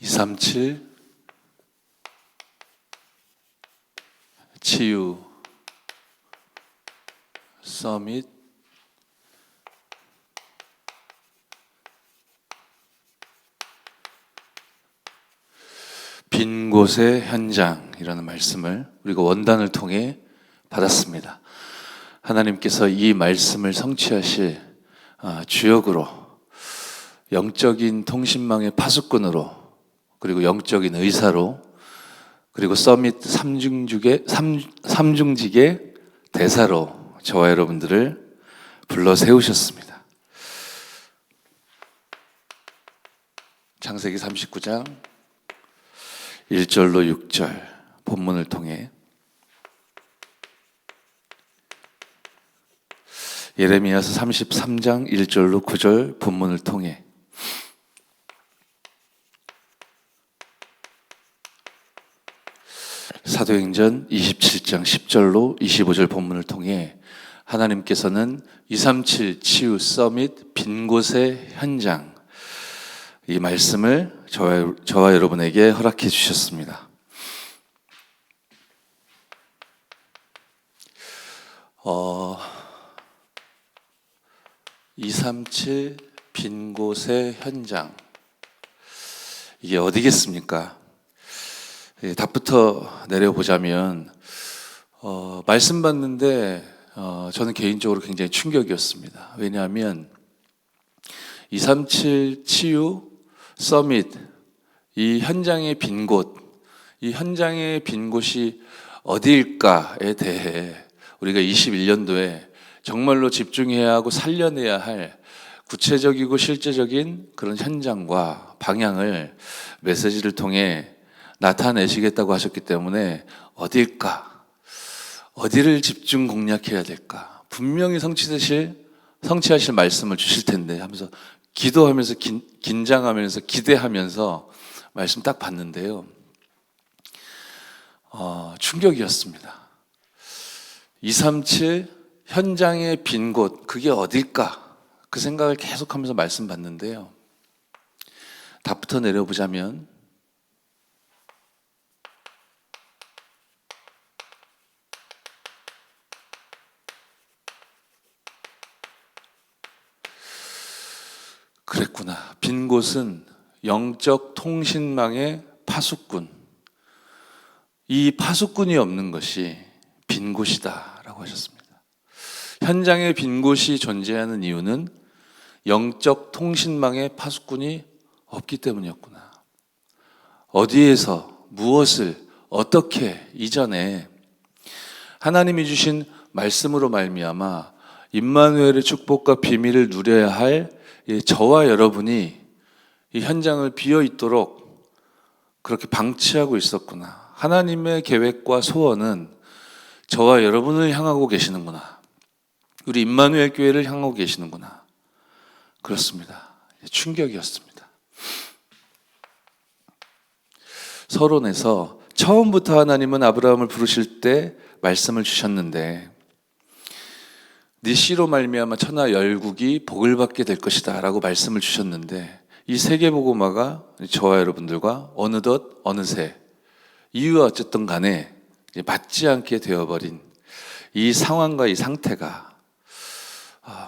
237 치유 서밋 빈 곳의 현장이라는 말씀을 우리가 원단을 통해 받았습니다. 하나님께서 이 말씀을 성취하실 주역으로, 영적인 통신망의 파수꾼으로, 그리고 영적인 의사로, 그리고 서밋 삼중직의 대사로 저와 여러분들을 불러 세우셨습니다. 창세기 39장 1절로 6절 본문을 통해, 예레미야서 33장 1절로 9절 본문을 통해, 사도행전 27장 10절로 25절 본문을 통해 하나님께서는 237 치유 서밋 빈 곳의 현장, 이 말씀을 저와 여러분에게 허락해 주셨습니다. 237 빈 곳의 현장, 이게 어디겠습니까? 답부터 내려보자면, 말씀 받는데 저는 개인적으로 굉장히 충격이었습니다. 왜냐하면 237 치유 서밋, 이 현장의 빈 곳, 이 현장의 빈 곳이 어디일까에 대해 우리가 21년도에 정말로 집중해야 하고 살려내야 할 구체적이고 실제적인 그런 현장과 방향을 메시지를 통해 나타내시겠다고 하셨기 때문에 어디일까? 어디를 집중 공략해야 될까? 분명히 성취하실 말씀을 주실 텐데 하면서 기도하면서 긴장하면서 기대하면서 말씀 딱 봤는데요. 충격이었습니다. 237 현장의 빈 곳, 그게 어딜까? 그 생각을 계속하면서 말씀 받는데요. 답부터 내려보자면, 그랬구나. 빈 곳은 영적 통신망의 파수꾼, 이 파수꾼이 없는 것이 빈 곳이다 라고 하셨습니다. 현장에 빈 곳이 존재하는 이유는 영적 통신망의 파수꾼이 없기 때문이었구나. 어디에서 무엇을 어떻게 이전에 하나님이 주신 말씀으로 말미암아 임마누엘의 축복과 비밀을 누려야 할 저와 여러분이 이 현장을 비어 있도록 그렇게 방치하고 있었구나. 하나님의 계획과 소원은 저와 여러분을 향하고 계시는구나. 우리 임마누엘 교회를 향하고 계시는구나. 그렇습니다. 충격이었습니다. 서론에서 처음부터 하나님은 아브라함을 부르실 때 말씀을 주셨는데, 네 씨로 말미암아 천하 열국이 복을 받게 될 것이다 라고 말씀을 주셨는데, 이 세계복음화가 저와 여러분들과 어느덧 어느새 이유가 어쨌든 간에 맞지 않게 되어버린 이 상황과 이 상태가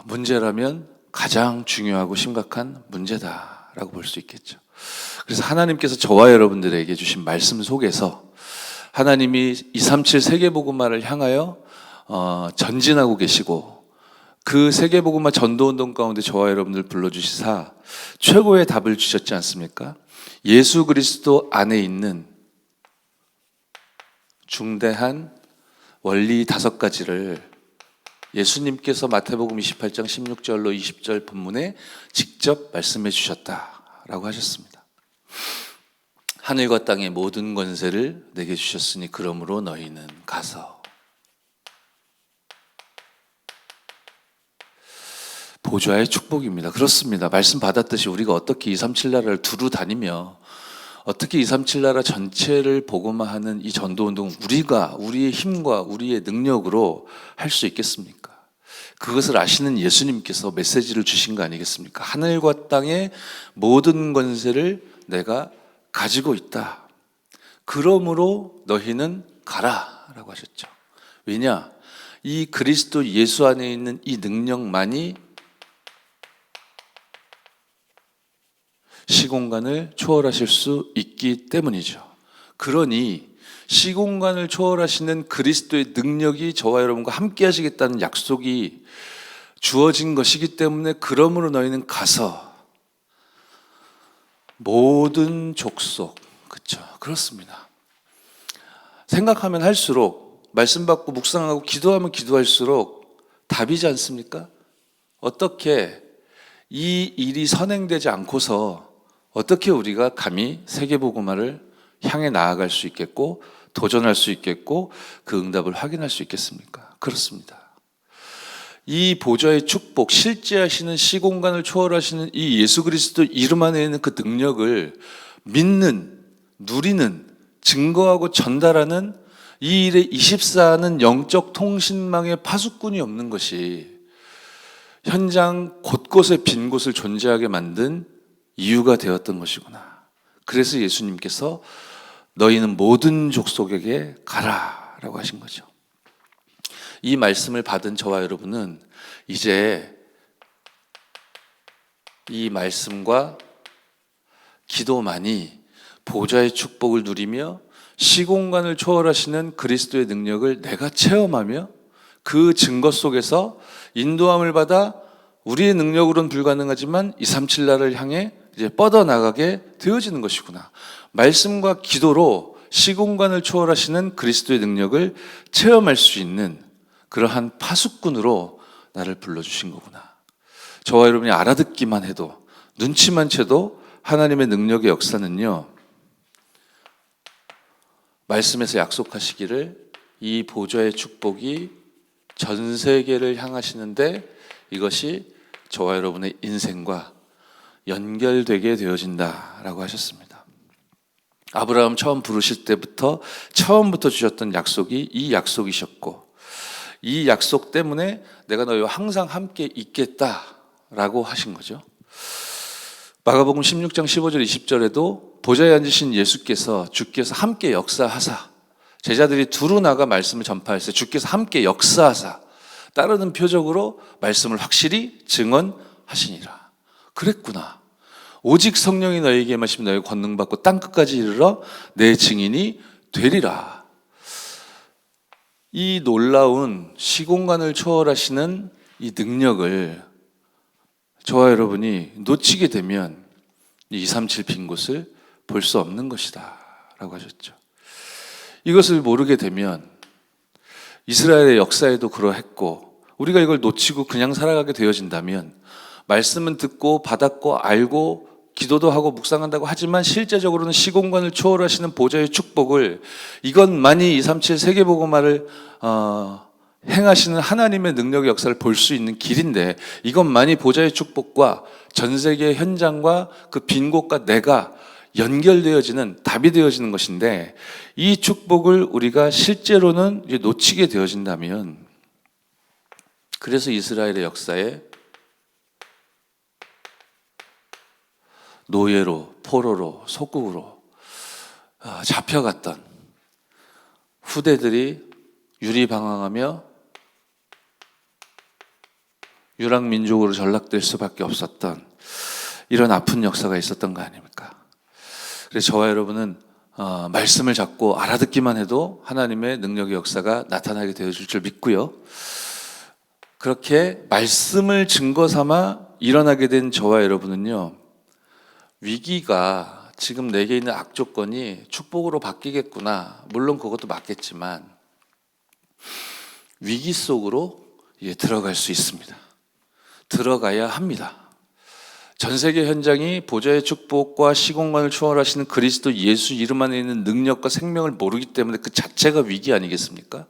문제라면 가장 중요하고 심각한 문제다라고 볼 수 있겠죠. 그래서 하나님께서 저와 여러분들에게 주신 말씀 속에서 하나님이 237 세계복음화를 향하여 전진하고 계시고, 그 세계복음화 전도운동 가운데 저와 여러분들 불러주시사 최고의 답을 주셨지 않습니까? 예수 그리스도 안에 있는 중대한 원리 5가지를 예수님께서 마태복음 28장 16절로 20절 본문에 직접 말씀해 주셨다라고 하셨습니다. 하늘과 땅의 모든 권세를 내게 주셨으니 그러므로 너희는 가서. 보좌의 축복입니다. 그렇습니다. 말씀 받았듯이 우리가 어떻게 237 나라를 두루 다니며 어떻게 237 나라 전체를 복음화하는 이 전도운동 우리가 우리의 힘과 우리의 능력으로 할 수 있겠습니까? 그것을 아시는 예수님께서 메시지를 주신 거 아니겠습니까? 하늘과 땅의 모든 권세를 내가 가지고 있다. 그러므로 너희는 가라라고 하셨죠. 왜냐? 이 그리스도 예수 안에 있는 이 능력만이 시공간을 초월하실 수 있기 때문이죠. 그러니 시공간을 초월하시는 그리스도의 능력이 저와 여러분과 함께 하시겠다는 약속이 주어진 것이기 때문에 그러므로 너희는 가서 모든 족속, 그렇죠? 그렇습니다. 생각하면 할수록, 말씀 받고 묵상하고 기도하면 기도할수록 답이지 않습니까? 어떻게 이 일이 선행되지 않고서 어떻게 우리가 감히 세계복음화를 향해 나아갈 수 있겠고 도전할 수 있겠고 그 응답을 확인할 수 있겠습니까? 그렇습니다. 이 보좌의 축복, 실제하시는 시공간을 초월하시는 이 예수 그리스도 이름 안에 있는 그 능력을 믿는, 누리는, 증거하고 전달하는 이 일에 24하는 영적 통신망의 파수꾼이 없는 것이 현장 곳곳에 빈 곳을 존재하게 만든 이유가 되었던 것이구나. 그래서 예수님께서 너희는 모든 족속에게 가라라고 하신 거죠. 이 말씀을 받은 저와 여러분은 이제 이 말씀과 기도만이 보좌의 축복을 누리며 시공간을 초월하시는 그리스도의 능력을 내가 체험하며 그 증거 속에서 인도함을 받아 우리의 능력으로는 불가능하지만 237 나라를 향해 이제 뻗어나가게 되어지는 것이구나. 말씀과 기도로 시공간을 초월하시는 그리스도의 능력을 체험할 수 있는 그러한 파수꾼으로 나를 불러주신 거구나. 저와 여러분이 알아듣기만 해도, 눈치만 채도 하나님의 능력의 역사는요, 말씀에서 약속하시기를 이 보좌의 축복이 전 세계를 향하시는데 이것이 저와 여러분의 인생과 연결되게 되어진다라고 하셨습니다. 아브라함 처음 부르실 때부터 처음부터 주셨던 약속이 이 약속이셨고, 이 약속 때문에 내가 너희와 항상 함께 있겠다라고 하신 거죠. 마가복음 16장 15절 20절에도 보좌에 앉으신 예수께서, 주께서 함께 역사하사, 제자들이 두루 나가 말씀을 전파했을 때 주께서 함께 역사하사 따르는 표적으로 말씀을 확실히 증언하시니라. 그랬구나. 오직 성령이 너희에게 임하시면 너희가 권능 받고 땅 끝까지 이르러 내 증인이 되리라. 이 놀라운 시공간을 초월하시는 이 능력을 저와 여러분이 놓치게 되면 237 빈 곳을 볼 수 없는 것이다 라고 하셨죠. 이것을 모르게 되면 이스라엘의 역사에도 그러했고 우리가 이걸 놓치고 그냥 살아가게 되어진다면 말씀은 듣고 받았고 알고 기도도 하고 묵상한다고 하지만 실제적으로는 시공간을 초월하시는 보좌의 축복을, 이것만이 237 세계복음화를 행하시는 하나님의 능력의 역사를 볼 수 있는 길인데, 이것만이 보좌의 축복과 전 세계 현장과 그 빈 곳과 내가 연결되어지는 답이 되어지는 것인데, 이 축복을 우리가 실제로는 놓치게 되어진다면, 그래서 이스라엘의 역사에 노예로, 포로로, 속국으로 잡혀갔던 후대들이 유리방황하며 유랑민족으로 전락될 수밖에 없었던 이런 아픈 역사가 있었던 거 아닙니까? 그래서 저와 여러분은 말씀을 잡고 알아듣기만 해도 하나님의 능력의 역사가 나타나게 되어질 줄 믿고요. 그렇게 말씀을 증거 삼아 일어나게 된 저와 여러분은요, 위기가 지금 내게 있는 악조건이 축복으로 바뀌겠구나, 물론 그것도 맞겠지만 위기 속으로 들어갈 수 있습니다. 들어가야 합니다. 전 세계 현장이 보좌의 축복과 시공간을 초월하시는 그리스도 예수 이름 안에 있는 능력과 생명을 모르기 때문에 그 자체가 위기 아니겠습니까?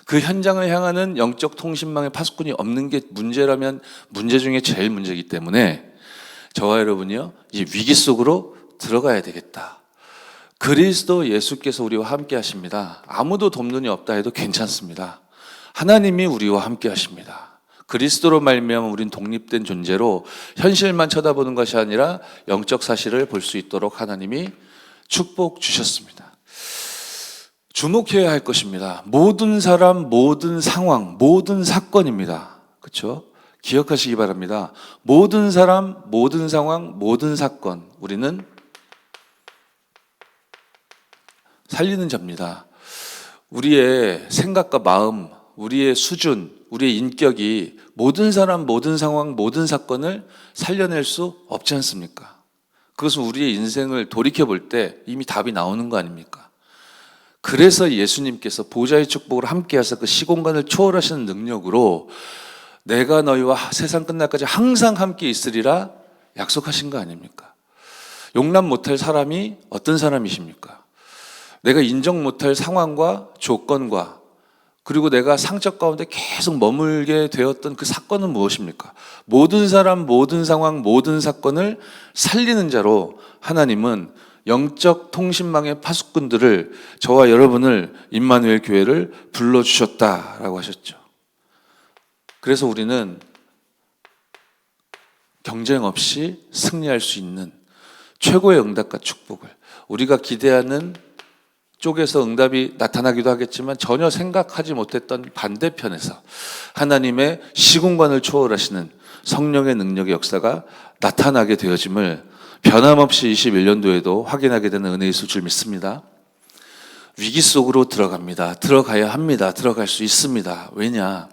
그 현장을 향하는 영적 통신망의 파수꾼이 없는 게 문제라면 문제 중에 제일 문제이기 때문에 저와 여러분이요, 이 위기 속으로 들어가야 되겠다. 그리스도 예수께서 우리와 함께 하십니다. 아무도 돕는이 없다 해도 괜찮습니다. 하나님이 우리와 함께 하십니다. 그리스도로 말미암아 우린 독립된 존재로 현실만 쳐다보는 것이 아니라 영적 사실을 볼 수 있도록 하나님이 축복 주셨습니다. 주목해야 할 것입니다. 모든 사람, 모든 상황, 모든 사건입니다. 그렇죠? 기억하시기 바랍니다. 모든 사람, 모든 상황, 모든 사건, 우리는 살리는 자입니다. 우리의 생각과 마음, 우리의 수준, 우리의 인격이 모든 사람, 모든 상황, 모든 사건을 살려낼 수 없지 않습니까? 그것은 우리의 인생을 돌이켜볼 때 이미 답이 나오는 거 아닙니까? 그래서 예수님께서 보좌의 축복을 함께하사 그 시공간을 초월하시는 능력으로 내가 너희와 세상 끝날까지 항상 함께 있으리라 약속하신 거 아닙니까? 용납 못할 사람이 어떤 사람이십니까? 내가 인정 못할 상황과 조건과 그리고 내가 상처 가운데 계속 머물게 되었던 그 사건은 무엇입니까? 모든 사람, 모든 상황, 모든 사건을 살리는 자로 하나님은 영적 통신망의 파수꾼들을 저와 여러분을 임마누엘 교회를 불러주셨다라고 하셨죠. 그래서 우리는 경쟁 없이 승리할 수 있는 최고의 응답과 축복을 우리가 기대하는 쪽에서 응답이 나타나기도 하겠지만 전혀 생각하지 못했던 반대편에서 하나님의 시공간을 초월하시는 성령의 능력의 역사가 나타나게 되어짐을 변함없이 21년도에도 확인하게 되는 은혜의 있을 줄 믿습니다. 위기 속으로 들어갑니다. 들어가야 합니다. 들어갈 수 있습니다. 왜냐?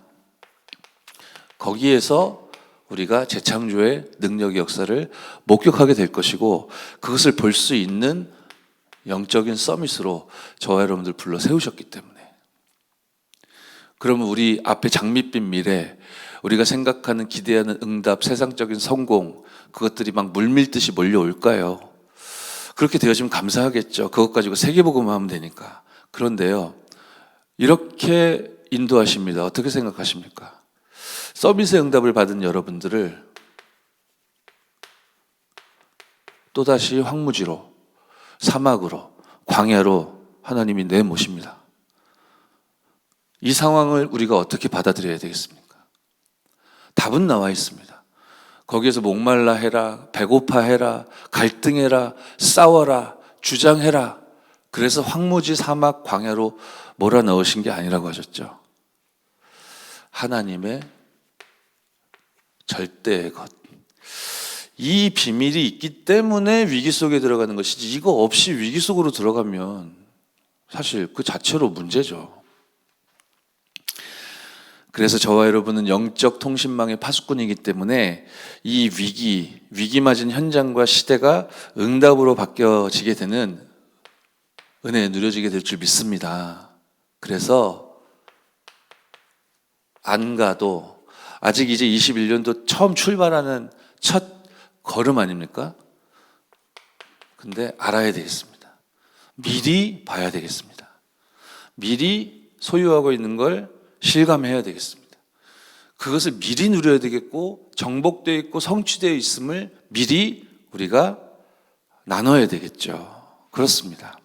거기에서 우리가 재창조의 능력의 역사를 목격하게 될 것이고 그것을 볼 수 있는 영적인 서밋으로 저와 여러분들 불러 세우셨기 때문에 그러면 우리 앞에 장밋빛 미래 우리가 생각하는 기대하는 응답 세상적인 성공 그것들이 막 물밀듯이 몰려올까요? 그렇게 되어지면 감사하겠죠. 그것 가지고 세계복음 하면 되니까. 그런데요 이렇게 인도하십니다. 어떻게 생각하십니까? 서밋의 응답을 받은 여러분들을 또다시 황무지로 사막으로 광야로 하나님이 내모십니다. 이 상황을 우리가 어떻게 받아들여야 되겠습니까? 답은 나와 있습니다. 거기에서 목말라 해라, 배고파 해라, 갈등해라, 싸워라, 주장해라. 그래서 황무지 사막 광야로 몰아넣으신 게 아니라고 하셨죠. 하나님의 절대의 것. 이 비밀이 있기 때문에 위기 속에 들어가는 것이지 이거 없이 위기 속으로 들어가면 사실 그 자체로 문제죠. 그래서 저와 여러분은 영적 통신망의 파수꾼이기 때문에 이 위기 맞은 현장과 시대가 응답으로 바뀌어지게 되는 은혜 누려지게 될 줄 믿습니다. 그래서 안 가도 아직 이제 21년도 처음 출발하는 첫 걸음 아닙니까? 근데 알아야 되겠습니다. 미리 봐야 되겠습니다. 미리 소유하고 있는 걸 실감해야 되겠습니다. 그것을 미리 누려야 되겠고 정복되어 있고 성취되어 있음을 미리 우리가 나눠야 되겠죠. 그렇습니다.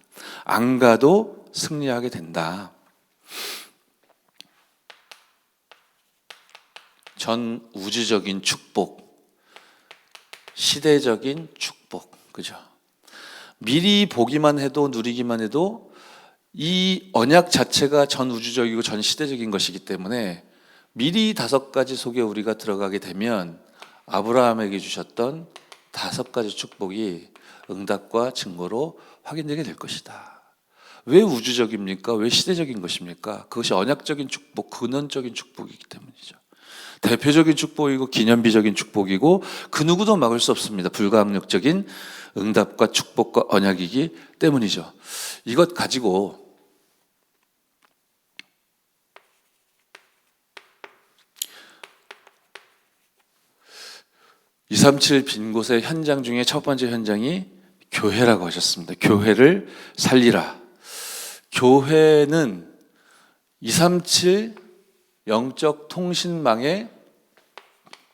안 가도 승리하게 된다. 전 우주적인 축복 시대적인 축복, 그죠? 미리 보기만 해도 누리기만 해도 이 언약 자체가 전 우주적이고 전 시대적인 것이기 때문에 미리 5가지 속에 우리가 들어가게 되면 아브라함에게 주셨던 5가지 축복이 응답과 증거로 확인되게 될 것이다. 왜 우주적입니까? 왜 시대적인 것입니까? 그것이 언약적인 축복, 근원적인 축복이기 때문이죠. 대표적인 축복이고 기념비적인 축복이고 그 누구도 막을 수 없습니다. 불가항력적인 응답과 축복과 언약이기 때문이죠. 이것 가지고 (237) 빈 곳의 현장 중에 첫 번째 현장이 교회라고 하셨습니다. 교회를 살리라. 교회는 237 영적 통신망의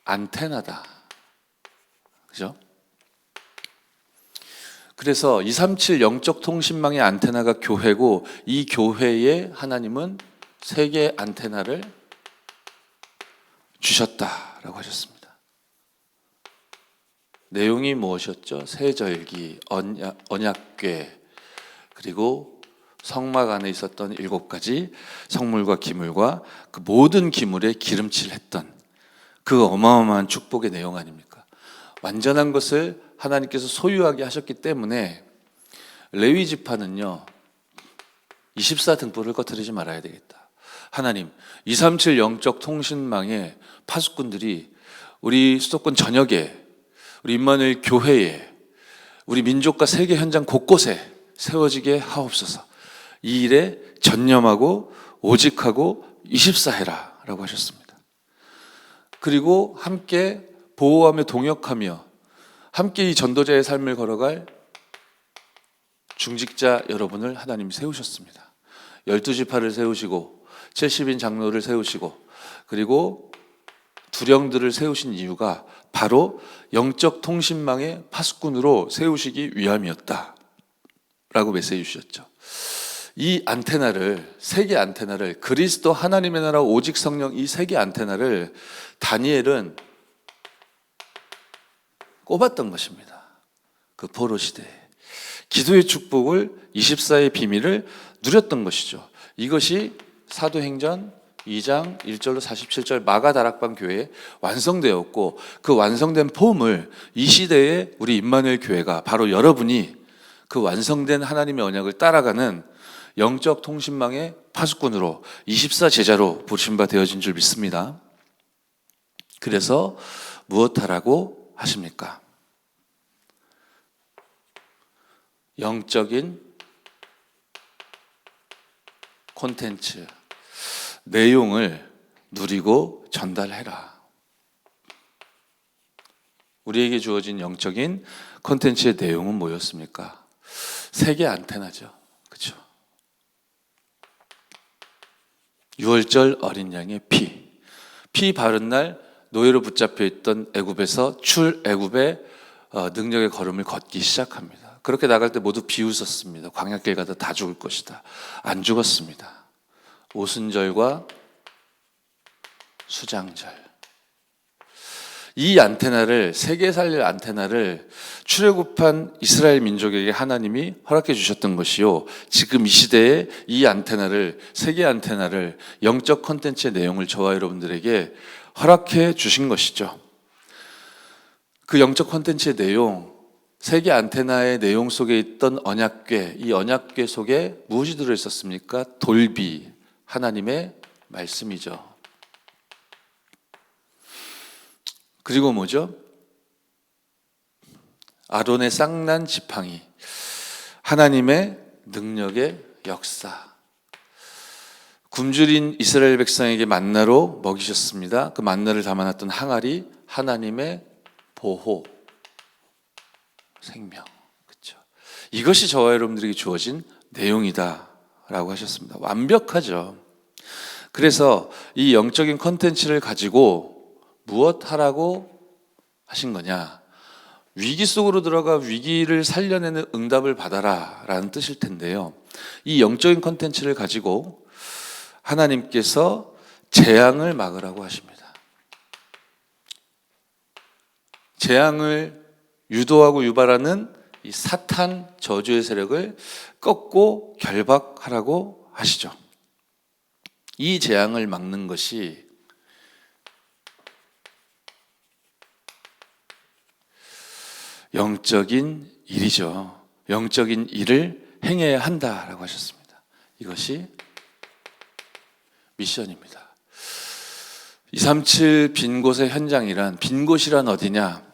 안테나다. 그죠? 그래서 237 영적 통신망의 안테나가 교회고 이 교회에 하나님은 3개의 안테나를 주셨다라고 하셨습니다. 내용이 무엇이었죠? 세절기, 언약궤, 그리고 성막 안에 있었던 7가지 성물과 기물과 그 모든 기물에 기름칠을 했던 그 어마어마한 축복의 내용 아닙니까? 완전한 것을 하나님께서 소유하게 하셨기 때문에 레위 지파는요 24등불을 꺼트리지 말아야 되겠다. 하나님 237 영적 통신망의 파수꾼들이 우리 수도권 전역에, 우리 임마누엘 교회에, 우리 민족과 세계 현장 곳곳에 세워지게 하옵소서. 이 일에 전념하고 오직하고 24해라 라고 하셨습니다. 그리고 함께 보호하며 동역하며 함께 이 전도자의 삶을 걸어갈 중직자 여러분을 하나님이 세우셨습니다. 12지파를 세우시고 70인 장로를 세우시고 그리고 두령들을 세우신 이유가 바로 영적 통신망의 파수꾼으로 세우시기 위함이었다 라고 메시지 주셨죠. 이 안테나를, 세계 안테나를, 그리스도 하나님의 나라 오직 성령 이 세계 안테나를 다니엘은 꼽았던 것입니다. 그 포로 시대에 기도의 축복을 24의 비밀을 누렸던 것이죠. 이것이 사도행전 2장 1절로 47절 마가다락방 교회에 완성되었고 그 완성된 폼을 이 시대에 우리 임마누엘 교회가 바로 여러분이 그 완성된 하나님의 언약을 따라가는 영적 통신망의 파수꾼으로 24제자로 부르신 바 되어진 줄 믿습니다. 그래서 무엇하라고 하십니까? 영적인 콘텐츠, 내용을 누리고 전달해라. 우리에게 주어진 영적인 콘텐츠의 내용은 뭐였습니까? 세계 안테나죠. 그렇죠? 유월절 어린 양의 피 바른 날 노예로 붙잡혀 있던 애굽에서 출애굽의 능력의 걸음을 걷기 시작합니다. 그렇게 나갈 때 모두 비웃었습니다. 광야길 가다 다 죽을 것이다. 안 죽었습니다. 오순절과 수장절. 이 안테나를, 세계 살릴 안테나를 출애굽한 이스라엘 민족에게 하나님이 허락해 주셨던 것이요. 지금 이 시대에 이 안테나를, 세계 안테나를, 영적 콘텐츠의 내용을 저와 여러분들에게 허락해 주신 것이죠. 그 영적 콘텐츠의 내용, 세계 안테나의 내용 속에 있던 언약궤, 이 언약궤 속에 무엇이 들어있었습니까? 돌비, 하나님의 말씀이죠. 그리고 뭐죠? 아론의 쌍난 지팡이, 하나님의 능력의 역사. 굶주린 이스라엘 백성에게 만나로 먹이셨습니다. 그 만나를 담아놨던 항아리, 하나님의 보호, 생명. 그렇죠? 이것이 저와 여러분들에게 주어진 내용이다라고 하셨습니다. 완벽하죠. 그래서 이 영적인 컨텐츠를 가지고 무엇 하라고 하신 거냐? 위기 속으로 들어가 위기를 살려내는 응답을 받아라 라는 뜻일 텐데요. 이 영적인 컨텐츠를 가지고 하나님께서 재앙을 막으라고 하십니다. 재앙을 유도하고 유발하는 이 사탄 저주의 세력을 꺾고 결박하라고 하시죠. 이 재앙을 막는 것이 영적인 일이죠. 영적인 일을 행해야 한다라고 하셨습니다. 이것이 미션입니다. 237 빈 곳의 현장이란, 빈 곳이란 어디냐?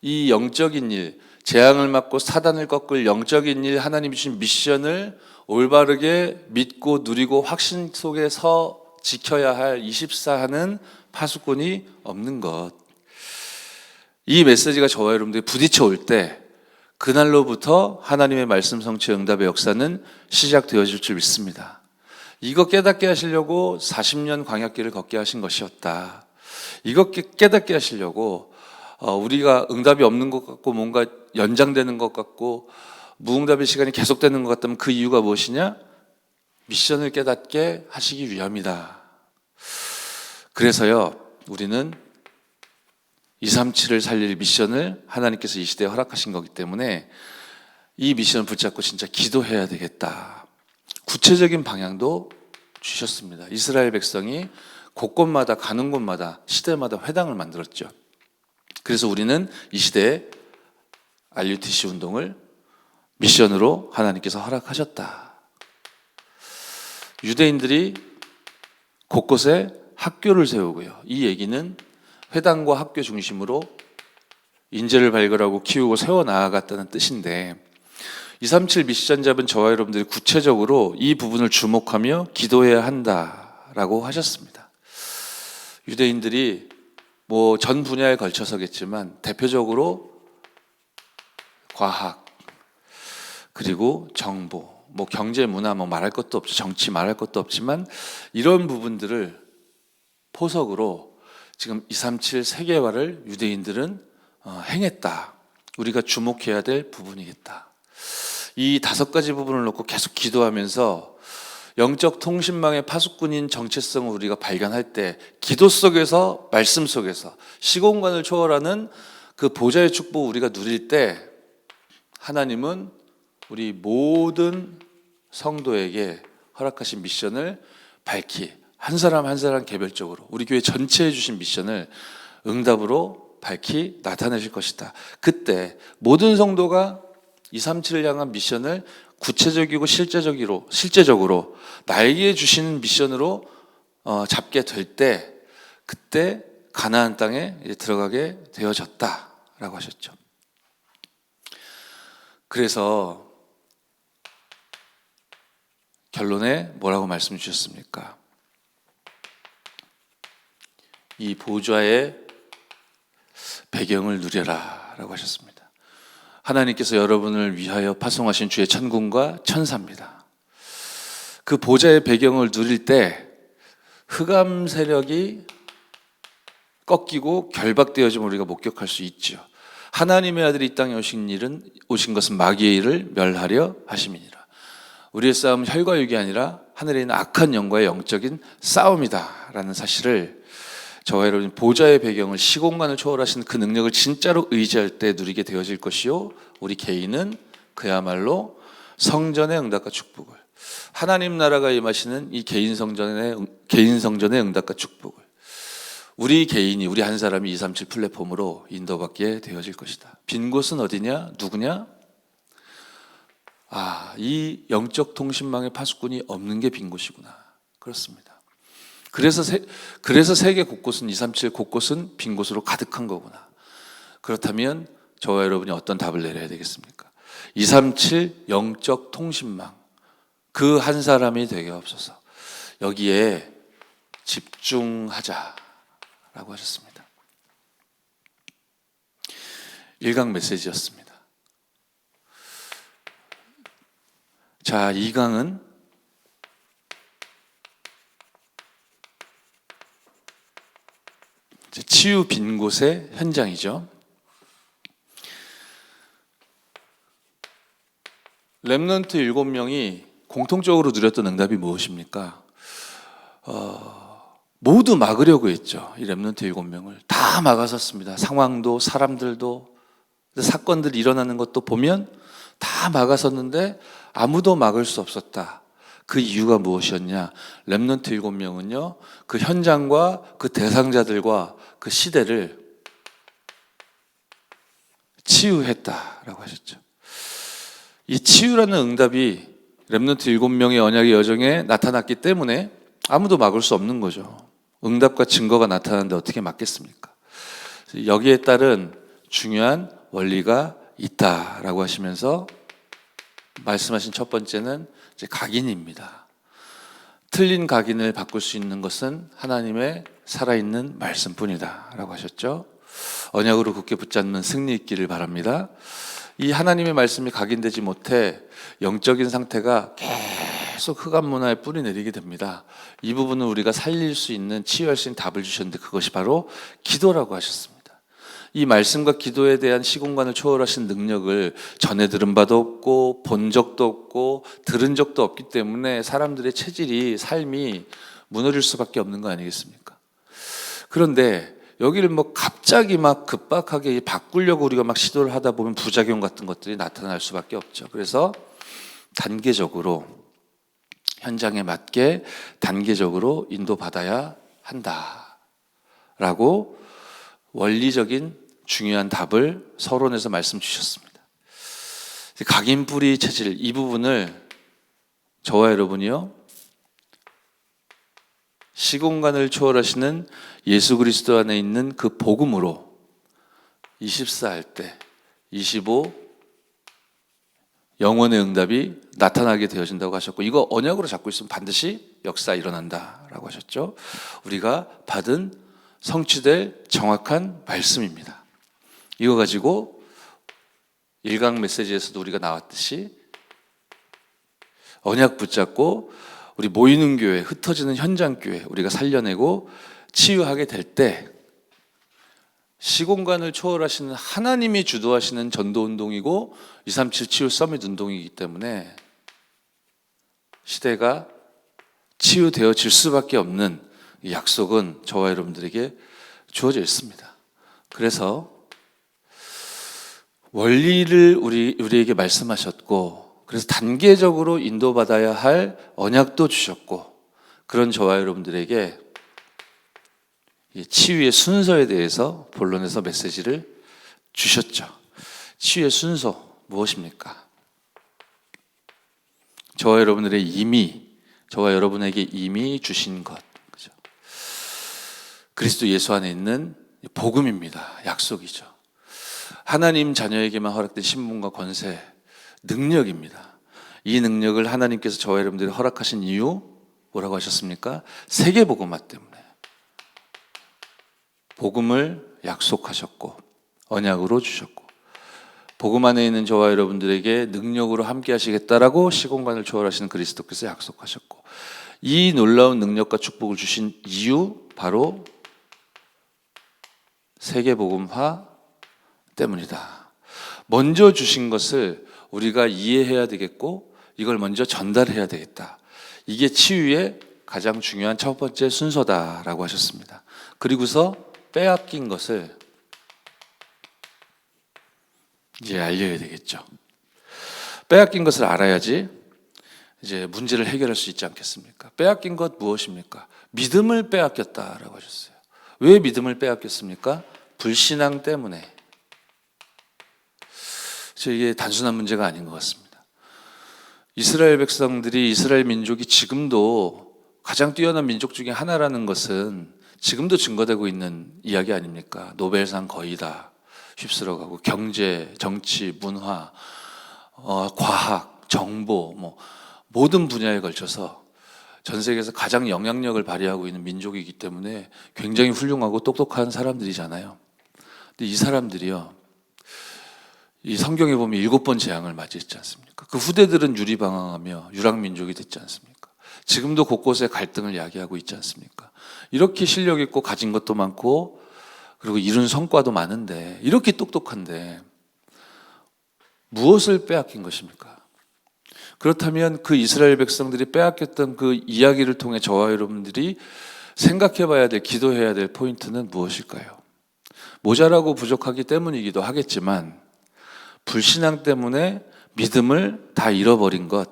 이 영적인 일, 재앙을 막고 사단을 꺾을 영적인 일, 하나님이 주신 미션을 올바르게 믿고 누리고 확신 속에서 지켜야 할 24하는 파수꾼이 없는 것. 이 메시지가 저와 여러분들이 부딪혀 올 때 그날로부터 하나님의 말씀 성취 응답의 역사는 시작되어질 줄 믿습니다. 이거 깨닫게 하시려고 40년 광야길을 걷게 하신 것이었다. 이거 깨닫게 하시려고 우리가 응답이 없는 것 같고 뭔가 연장되는 것 같고 무응답의 시간이 계속되는 것 같다면 그 이유가 무엇이냐? 미션을 깨닫게 하시기 위함이다. 그래서요, 우리는 237을 살릴 미션을 하나님께서 이 시대에 허락하신 거기 때문에 이 미션을 붙잡고 진짜 기도해야 되겠다. 구체적인 방향도 주셨습니다. 이스라엘 백성이 곳곳마다 가는 곳마다 시대마다 회당을 만들었죠. 그래서 우리는 이 시대에 RUTC 운동을 미션으로 하나님께서 허락하셨다. 유대인들이 곳곳에 학교를 세우고요. 이 얘기는 회당과 학교 중심으로 인재를 발굴하고 키우고 세워나가겠다는 뜻인데 237 미션 잡은 저와 여러분들이 구체적으로 이 부분을 주목하며 기도해야 한다라고 하셨습니다. 유대인들이 뭐 전 분야에 걸쳐서겠지만 대표적으로 과학 그리고 정보, 뭐 경제, 문화 뭐 말할 것도 없죠. 정치 말할 것도 없지만 이런 부분들을 포석으로 지금 237 세계화를 유대인들은 행했다. 우리가 주목해야 될 부분이겠다. 이 5가지 부분을 놓고 계속 기도하면서 영적 통신망의 파수꾼인 정체성을 우리가 발견할 때 기도 속에서 말씀 속에서 시공간을 초월하는 그 보좌의 축복을 우리가 누릴 때 하나님은 우리 모든 성도에게 허락하신 미션을 밝히 한 사람 한 사람 개별적으로 우리 교회 전체에 주신 미션을 응답으로 밝히 나타내실 것이다. 그때 모든 성도가 237을 향한 미션을 구체적이고 실제적으로 나에게 주시는 미션으로 잡게 될 때 그때 가나안 땅에 들어가게 되어졌다라고 하셨죠. 그래서 결론에 뭐라고 말씀 주셨습니까? 이 보좌의 배경을 누려라 라고 하셨습니다. 하나님께서 여러분을 위하여 파송하신 주의 천군과 천사입니다. 그 보좌의 배경을 누릴 때 흑암 세력이 꺾이고 결박되어짐을 우리가 목격할 수 있죠. 하나님의 아들이 이 땅에 오신 것은 마귀의 일을 멸하려 하심이니라. 우리의 싸움은 혈과 육이 아니라 하늘에 있는 악한 영과의 영적인 싸움이다라는 사실을 저와 여러분 보좌의 배경을 시공간을 초월하신 그 능력을 진짜로 의지할 때 누리게 되어질 것이요 우리 개인은 그야말로 성전의 응답과 축복을 하나님 나라가 임하시는 이 개인 성전의 응답과 축복을 우리 개인이 우리 한 사람이 237 플랫폼으로 인도받게 되어질 것이다. 빈 곳은 어디냐? 누구냐? 이 영적 통신망의 파수꾼이 없는 게 빈 곳이구나. 그렇습니다. 그래서 세계 곳곳은 237 곳곳은 빈 곳으로 가득한 거구나. 그렇다면 저와 여러분이 어떤 답을 내려야 되겠습니까? 237 영적 통신망 그 한 사람이 되게 없어서 여기에 집중하자라고 하셨습니다. 1강 메시지였습니다. 자, 2강은 치유 빈 곳의 현장이죠. 렘넌트 7명이 공통적으로 누렸던 응답이 무엇입니까? 모두 막으려고 했죠. 이 렘넌트 7명을 다 막아섰습니다. 상황도 사람들도 사건들이 일어나는 것도 보면 다 막아섰는데 아무도 막을 수 없었다. 그 이유가 무엇이었냐? 렘넌트 7명은요 그 현장과 그 대상자들과 그 시대를 치유했다라고 하셨죠. 이 치유라는 응답이 렘넌트 7명의 언약의 여정에 나타났기 때문에 아무도 막을 수 없는 거죠. 응답과 증거가 나타나는데 어떻게 막겠습니까? 여기에 따른 중요한 원리가 있다라고 하시면서 말씀하신 첫 번째는 이제 각인입니다. 틀린 각인을 바꿀 수 있는 것은 하나님의 살아있는 말씀뿐이다 라고 하셨죠. 언약으로 굳게 붙잡는 승리 있기를 바랍니다. 이 하나님의 말씀이 각인되지 못해 영적인 상태가 계속 흑암 문화에 뿌리 내리게 됩니다. 이 부분은 우리가 살릴 수 있는 치유할 수 있는 답을 주셨는데 그것이 바로 기도라고 하셨습니다. 이 말씀과 기도에 대한 시공간을 초월하신 능력을 전에 들은 바도 없고 본 적도 없고 들은 적도 없기 때문에 사람들의 체질이 삶이 무너질 수밖에 없는 거 아니겠습니까? 그런데 여기를 뭐 갑자기 막 급박하게 바꾸려고 우리가 막 시도를 하다 보면 부작용 같은 것들이 나타날 수밖에 없죠. 그래서 단계적으로 현장에 맞게 단계적으로 인도받아야 한다라고 원리적인 중요한 답을 서론에서 말씀 주셨습니다. 각인뿌리 체질 이 부분을 저와 여러분이요 시공간을 초월하시는 예수 그리스도 안에 있는 그 복음으로 24 할 때 25 영원의 응답이 나타나게 되어진다고 하셨고, 이거 언약으로 잡고 있으면 반드시 역사 일어난다라고 하셨죠. 우리가 받은 성취될 정확한 말씀입니다. 이거 가지고 일강 메시지에서도 우리가 나왔듯이 언약 붙잡고 우리 모이는 교회, 흩어지는 현장 교회 우리가 살려내고 치유하게 될 때 시공간을 초월하시는 하나님이 주도하시는 전도운동이고 237 치유 서밋 운동이기 때문에 시대가 치유되어질 수밖에 없는 이 약속은 저와 여러분들에게 주어져 있습니다. 그래서 원리를 우리에게 말씀하셨고, 그래서 단계적으로 인도받아야 할 언약도 주셨고, 그런 저와 여러분들에게 치유의 순서에 대해서 본론에서 메시지를 주셨죠. 치유의 순서 무엇입니까? 저와 여러분에게 이미 주신 것, 그죠? 그리스도 예수 안에 있는 복음입니다. 약속이죠. 하나님 자녀에게만 허락된 신분과 권세, 능력입니다. 이 능력을 하나님께서 저와 여러분들이 허락하신 이유 뭐라고 하셨습니까? 세계복음화 때문에. 복음을 약속하셨고 언약으로 주셨고, 복음 안에 있는 저와 여러분들에게 능력으로 함께 하시겠다라고 시공간을 초월하시는 그리스도께서 약속하셨고, 이 놀라운 능력과 축복을 주신 이유 바로 세계복음화 때문이다. 먼저 주신 것을 우리가 이해해야 되겠고, 이걸 먼저 전달해야 되겠다. 이게 치유의 가장 중요한 첫 번째 순서다라고 하셨습니다. 그리고서 빼앗긴 것을 이제 알려야 되겠죠. 빼앗긴 것을 알아야지 이제 문제를 해결할 수 있지 않겠습니까? 빼앗긴 것 무엇입니까? 믿음을 빼앗겼다라고 하셨어요. 왜 믿음을 빼앗겼습니까? 불신앙 때문에. 이게 단순한 문제가 아닌 것 같습니다. 이스라엘 백성들이, 이스라엘 민족이 지금도 가장 뛰어난 민족 중에 하나라는 것은 지금도 증거되고 있는 이야기 아닙니까? 노벨상 거의 다 휩쓸어가고, 경제, 정치, 문화, 과학, 정보, 모든 분야에 걸쳐서 전 세계에서 가장 영향력을 발휘하고 있는 민족이기 때문에 굉장히 훌륭하고 똑똑한 사람들이잖아요. 근데 이 사람들이요, 이 성경에 보면 7번 재앙을 맞이했지 않습니까? 그 후대들은 유리방황하며 유랑민족이 됐지 않습니까? 지금도 곳곳에 갈등을 야기하고 있지 않습니까? 이렇게 실력 있고 가진 것도 많고 그리고 이룬 성과도 많은데, 이렇게 똑똑한데 무엇을 빼앗긴 것입니까? 그렇다면 그 이스라엘 백성들이 빼앗겼던 그 이야기를 통해 저와 여러분들이 생각해 봐야 될, 기도해야 될 포인트는 무엇일까요? 모자라고 부족하기 때문이기도 하겠지만, 불신앙 때문에 믿음을 다 잃어버린 것,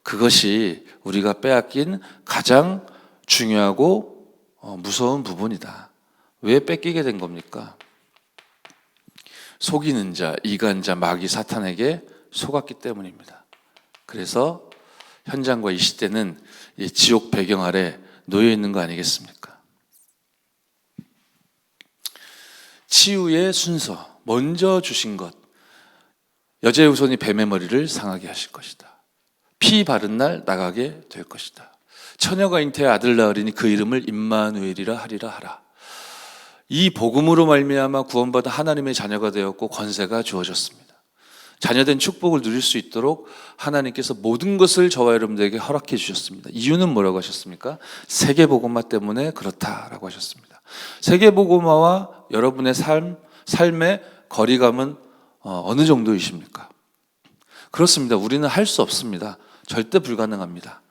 그것이 우리가 빼앗긴 가장 중요하고 무서운 부분이다. 왜 뺏기게 된 겁니까? 속이는 자, 이간자, 마귀, 사탄에게 속았기 때문입니다. 그래서 현장과 이 시대는 이 지옥 배경 아래 놓여 있는 거 아니겠습니까? 치유의 순서, 먼저 주신 것. 여자의 후손이 뱀의 머리를 상하게 하실 것이다. 피 바른 날 나가게 될 것이다. 처녀가 잉태해 아들 낳으리니 그 이름을 임마누엘이라 하리라 하라. 이 복음으로 말미암아 구원받아 하나님의 자녀가 되었고 권세가 주어졌습니다. 자녀된 축복을 누릴 수 있도록 하나님께서 모든 것을 저와 여러분들에게 허락해 주셨습니다. 이유는 뭐라고 하셨습니까? 세계복음화 때문에 그렇다라고 하셨습니다. 세계복음화와 여러분의 삶의 거리감은 어느 정도이십니까? 그렇습니다. 우리는 할 수 없습니다. 절대 불가능합니다.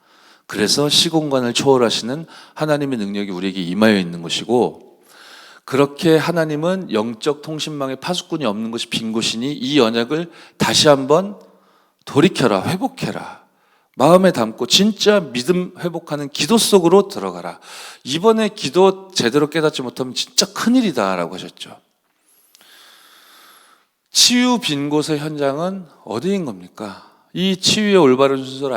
그래서 시공간을 초월하시는 하나님의 능력이 우리에게 임하여 있는 것이고, 그렇게 하나님은 영적 통신망에 파수꾼이 없는 것이 빈 곳이니 이 언약을 다시 한번 돌이켜라, 회복해라. 마음에 담고 진짜 믿음 회복하는 기도 속으로 들어가라. 이번에 기도 제대로 깨닫지 못하면 진짜 큰일이다라고 하셨죠. 치유 빈 곳의 현장은 어디인 겁니까? 이 치유의 올바른 순서를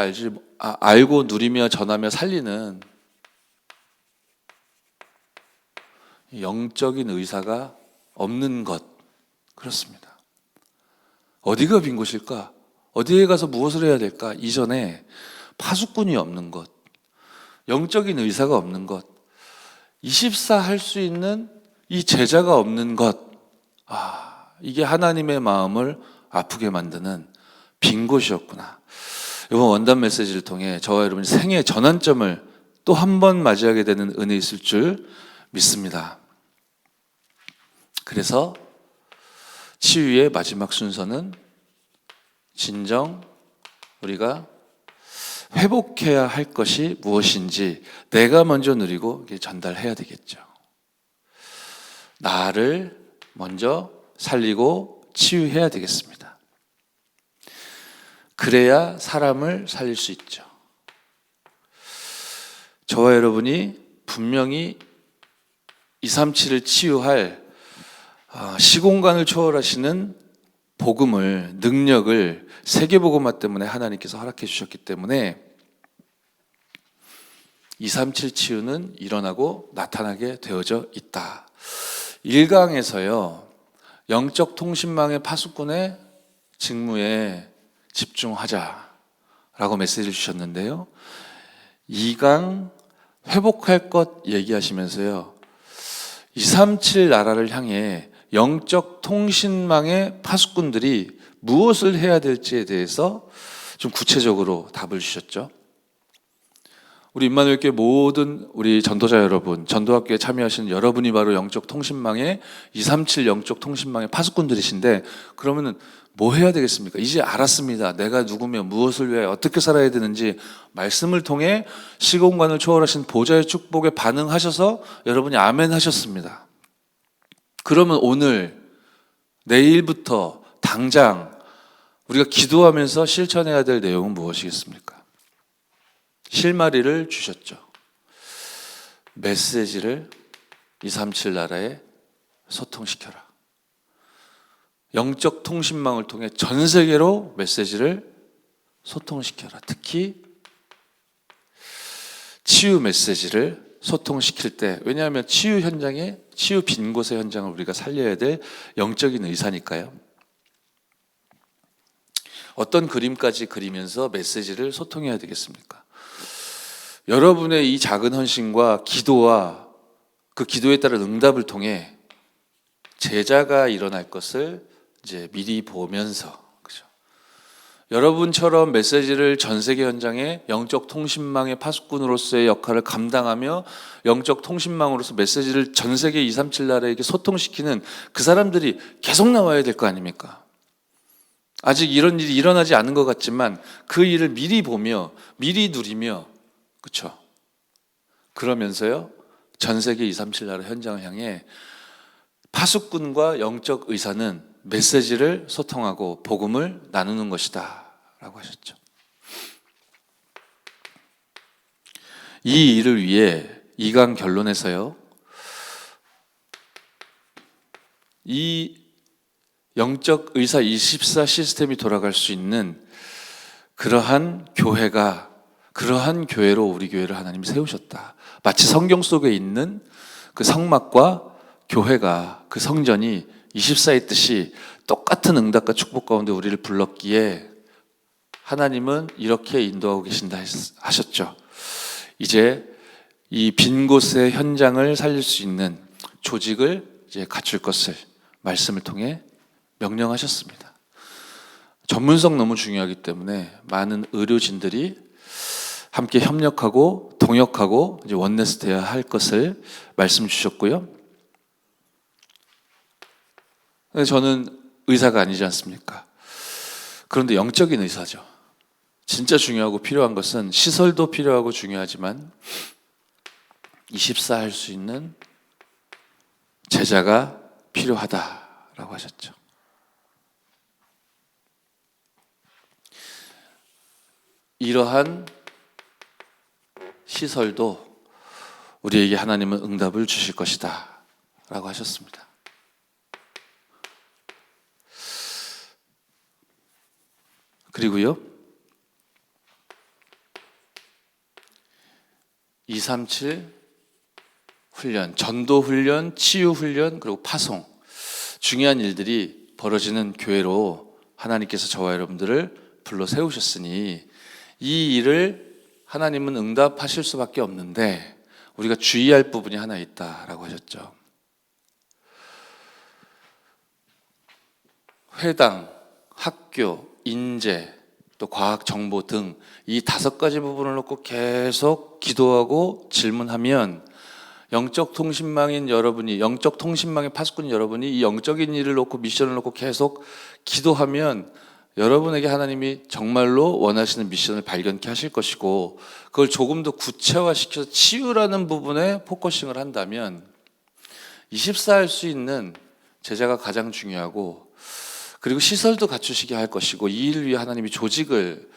알고 누리며 전하며 살리는 영적인 의사가 없는 것. 그렇습니다. 어디가 빈 곳일까? 어디에 가서 무엇을 해야 될까? 이전에 파수꾼이 없는 것, 영적인 의사가 없는 것, 24 할 수 있는 이 제자가 없는 것. 이게 하나님의 마음을 아프게 만드는 빈 곳이었구나. 이번 원단 메시지를 통해 저와 여러분이 생애 전환점을 또 한 번 맞이하게 되는 은혜 있을 줄 믿습니다. 그래서 치유의 마지막 순서는 진정 우리가 회복해야 할 것이 무엇인지 내가 먼저 누리고 전달해야 되겠죠. 나를 먼저 살리고 치유해야 되겠습니다. 그래야 사람을 살릴 수 있죠. 저와 여러분이 분명히 237을 치유할 시공간을 초월하시는 복음을, 능력을 세계복음화 때문에 하나님께서 허락해 주셨기 때문에 237 치유는 일어나고 나타나게 되어져 있다. 1강에서요, 영적 통신망의 파수꾼의 직무에 집중하자라고 메시지를 주셨는데요. 2강 회복할 것 얘기하시면서요, 237 나라를 향해 영적 통신망의 파수꾼들이 무엇을 해야 될지에 대해서 좀 구체적으로 답을 주셨죠. 우리 임마누엘교회 모든 우리 전도자 여러분, 전도학교에 참여하시는 여러분이 바로 영적 통신망의 237 영적 통신망의 파수꾼들이신데, 그러면은 뭐 해야 되겠습니까? 이제 알았습니다. 내가 누구며 무엇을 위해 어떻게 살아야 되는지 말씀을 통해 시공간을 초월하신 보좌의 축복에 반응하셔서 여러분이 아멘 하셨습니다. 그러면 오늘, 내일부터 당장 우리가 기도하면서 실천해야 될 내용은 무엇이겠습니까? 실마리를 주셨죠. 메시지를 237 나라에 소통시켜라. 영적 통신망을 통해 전 세계로 메시지를 소통시켜라. 특히 치유 메시지를 소통시킬 때, 왜냐하면 치유 현장에, 치유 빈 곳의 현장을 우리가 살려야 될 영적인 의사니까요. 어떤 그림까지 그리면서 메시지를 소통해야 되겠습니까? 여러분의 이 작은 헌신과 기도와 그 기도에 따른 응답을 통해 제자가 일어날 것을 이제 미리 보면서, 그죠? 여러분처럼 메시지를 전 세계 현장에 영적 통신망의 파수꾼으로서의 역할을 감당하며 영적 통신망으로서 메시지를 전 세계 237 나라에게 소통시키는 그 사람들이 계속 나와야 될 거 아닙니까? 아직 이런 일이 일어나지 않은 것 같지만 그 일을 미리 보며 미리 누리며, 그렇죠? 그러면서요, 전 세계 237 나라 현장을 향해 파수꾼과 영적 의사는 메시지를 소통하고 복음을 나누는 것이다 라고 하셨죠. 이 일을 위해 2강 결론에서요, 이 영적 의사 24 시스템이 돌아갈 수 있는 그러한 교회로 우리 교회를 하나님이 세우셨다. 마치 성경 속에 있는 그 성막과 교회가, 그 성전이 24의 뜻이 똑같은 응답과 축복 가운데 우리를 불렀기에 하나님은 이렇게 인도하고 계신다 하셨죠. 이제 이 빈 곳의 현장을 살릴 수 있는 조직을 이제 갖출 것을 말씀을 통해 명령하셨습니다. 전문성 너무 중요하기 때문에 많은 의료진들이 함께 협력하고 동역하고 이제 원네스 돼야 할 것을 말씀 주셨고요. 저는 의사가 아니지 않습니까? 그런데 영적인 의사죠. 진짜 중요하고 필요한 것은 시설도 필요하고 중요하지만 24 할 수 있는 제자가 필요하다라고 하셨죠. 이러한 시설도 우리에게 하나님은 응답을 주실 것이다 라고 하셨습니다. 그리고요, 237 훈련, 전도 훈련, 치유 훈련, 그리고 파송, 중요한 일들이 벌어지는 교회로 하나님께서 저와 여러분들을 불러 세우셨으니 이 일을 하나님은 응답하실 수밖에 없는데 우리가 주의할 부분이 하나 있다라고 하셨죠. 회당, 학교, 인재, 또 과학 정보 등 이 5가지 부분을 놓고 계속 기도하고 질문하면 영적 통신망인 여러분이, 영적 통신망의 파수꾼 여러분이 이 영적인 일을 놓고 미션을 놓고 계속 기도하면 여러분에게 하나님이 정말로 원하시는 미션을 발견케 하실 것이고, 그걸 조금 더 구체화시켜서 치유라는 부분에 포커싱을 한다면 24할 수 있는 제자가 가장 중요하고, 그리고 시설도 갖추시게 할 것이고, 이 일을 위해 하나님이 조직을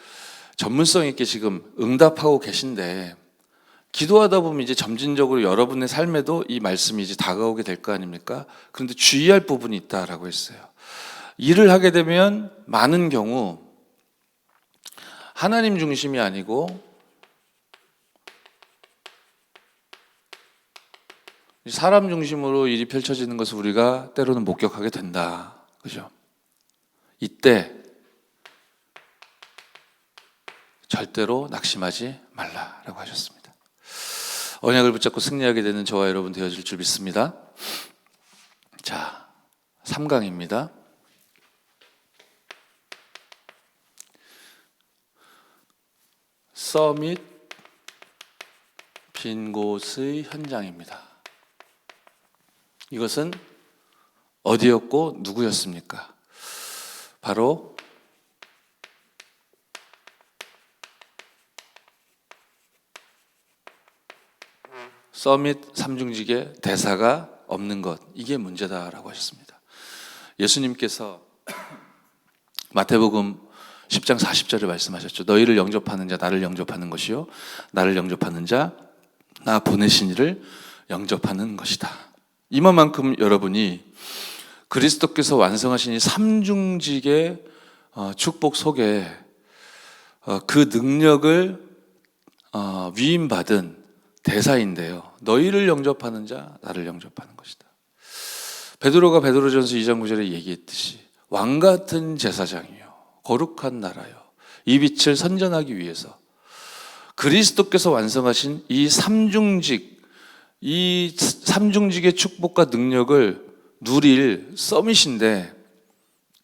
전문성 있게 지금 응답하고 계신데, 기도하다 보면 이제 점진적으로 여러분의 삶에도 이 말씀이 이제 다가오게 될 거 아닙니까? 그런데 주의할 부분이 있다라고 했어요. 일을 하게 되면 많은 경우 하나님 중심이 아니고 사람 중심으로 일이 펼쳐지는 것을 우리가 때로는 목격하게 된다. 그죠? 이때 절대로 낙심하지 말라라고 하셨습니다. 언약을 붙잡고 승리하게 되는 저와 여러분 되어질 줄 믿습니다. 자, 3강입니다. 서밋 빈 곳의 현장입니다. 이것은 어디였고 누구였습니까? 바로 서밋 3중직의 대사가 없는 것, 이게 문제다라고 하셨습니다. 예수님께서 마태복음 10장 40절을 말씀하셨죠. 너희를 영접하는 자 나를 영접하는 것이요, 나를 영접하는 자 나 보내신 이를 영접하는 것이다. 이만큼 여러분이 그리스도께서 완성하신 이 3중직의 축복 속에 그 능력을 위임받은 대사인데요, 너희를 영접하는 자 나를 영접하는 것이다. 베드로가 베드로전서 2장 9절에 얘기했듯이 왕같은 제사장이요 거룩한 나라요 이 빛을 선전하기 위해서 그리스도께서 완성하신 이 3중직, 이 3중직의 축복과 능력을 누릴 서밋인데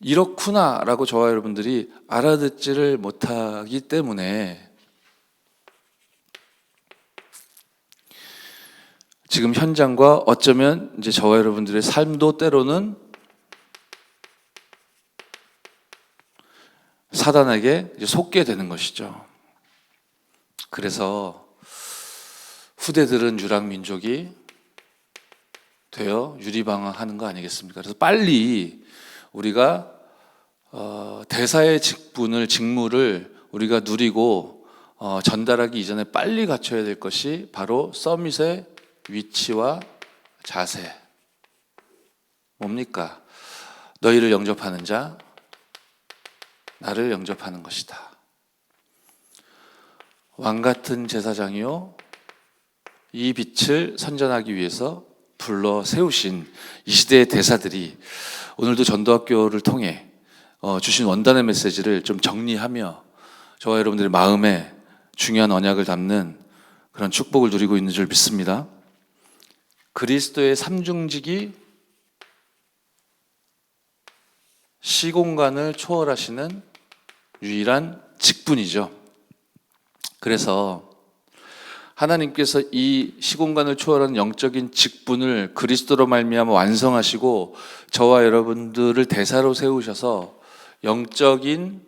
이렇구나라고 저와 여러분들이 알아듣지를 못하기 때문에 지금 현장과 어쩌면 이제 저와 여러분들의 삶도 때로는 사단에게 속게 되는 것이죠. 그래서 후대들은 유랑민족이 되어 유리방황하는 거 아니겠습니까? 그래서 빨리 우리가 대사의 직무를 우리가 누리고 전달하기 이전에 빨리 갖춰야 될 것이 바로 서밋의 위치와 자세. 뭡니까? 너희를 영접하는 자 나를 영접하는 것이다. 왕같은 제사장이요 이 빛을 선전하기 위해서 불러 세우신 이 시대의 대사들이 오늘도 전도학교를 통해 주신 원단의 메시지를 좀 정리하며 저와 여러분들의 마음에 중요한 언약을 담는 그런 축복을 누리고 있는 줄 믿습니다. 그리스도의 3중직이 시공간을 초월하시는 유일한 직분이죠. 그래서 하나님께서 이 시공간을 초월하는 영적인 직분을 그리스도로 말미암아 완성하시고 저와 여러분들을 대사로 세우셔서 영적인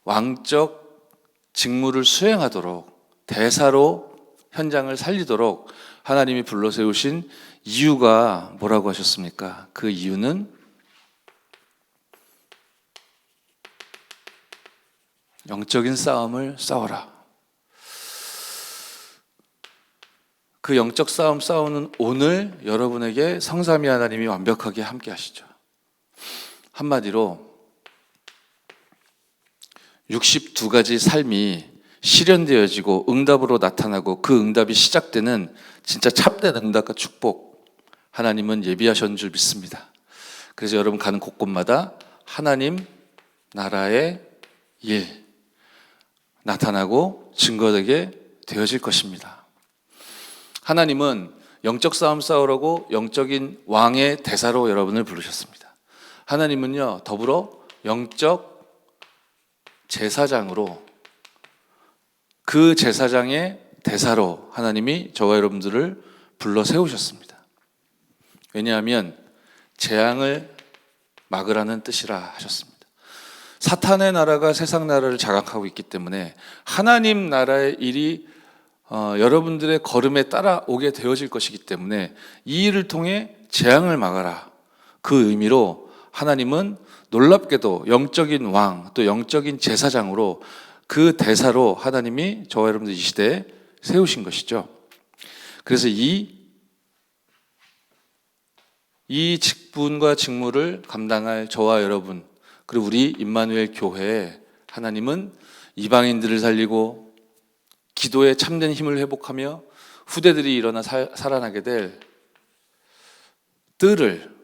왕적 직무를 수행하도록 대사로 현장을 살리도록 하나님이 불러 세우신 이유가 뭐라고 하셨습니까? 그 이유는 영적인 싸움을 싸워라. 그 영적 싸움 싸우는 오늘 여러분에게 성삼위 하나님이 완벽하게 함께 하시죠. 한마디로 62가지 삶이 실현되어지고 응답으로 나타나고 그 응답이 시작되는 진짜 참된 응답과 축복, 하나님은 예비하셨는 줄 믿습니다. 그래서 여러분 가는 곳곳마다 하나님 나라의 일 나타나고 증거되게 되어질 것입니다. 하나님은 영적 싸움 싸우라고 영적인 왕의 대사로 여러분을 부르셨습니다. 하나님은요, 더불어 영적 제사장으로, 그 제사장의 대사로 하나님이 저와 여러분들을 불러 세우셨습니다. 왜냐하면 재앙을 막으라는 뜻이라 하셨습니다. 사탄의 나라가 세상 나라를 장악하고 있기 때문에 하나님 나라의 일이 여러분들의 걸음에 따라오게 되어질 것이기 때문에 이 일을 통해 재앙을 막아라. 그 의미로 하나님은 놀랍게도 영적인 왕, 또 영적인 제사장으로 그 대사로 하나님이 저와 여러분들 이 시대에 세우신 것이죠. 그래서 이 직분과 직무를 감당할 저와 여러분, 그리고 우리 임마누엘 교회에 하나님은 이방인들을 살리고 기도에 참된 힘을 회복하며 후대들이 일어나 살아나게 될 뜰을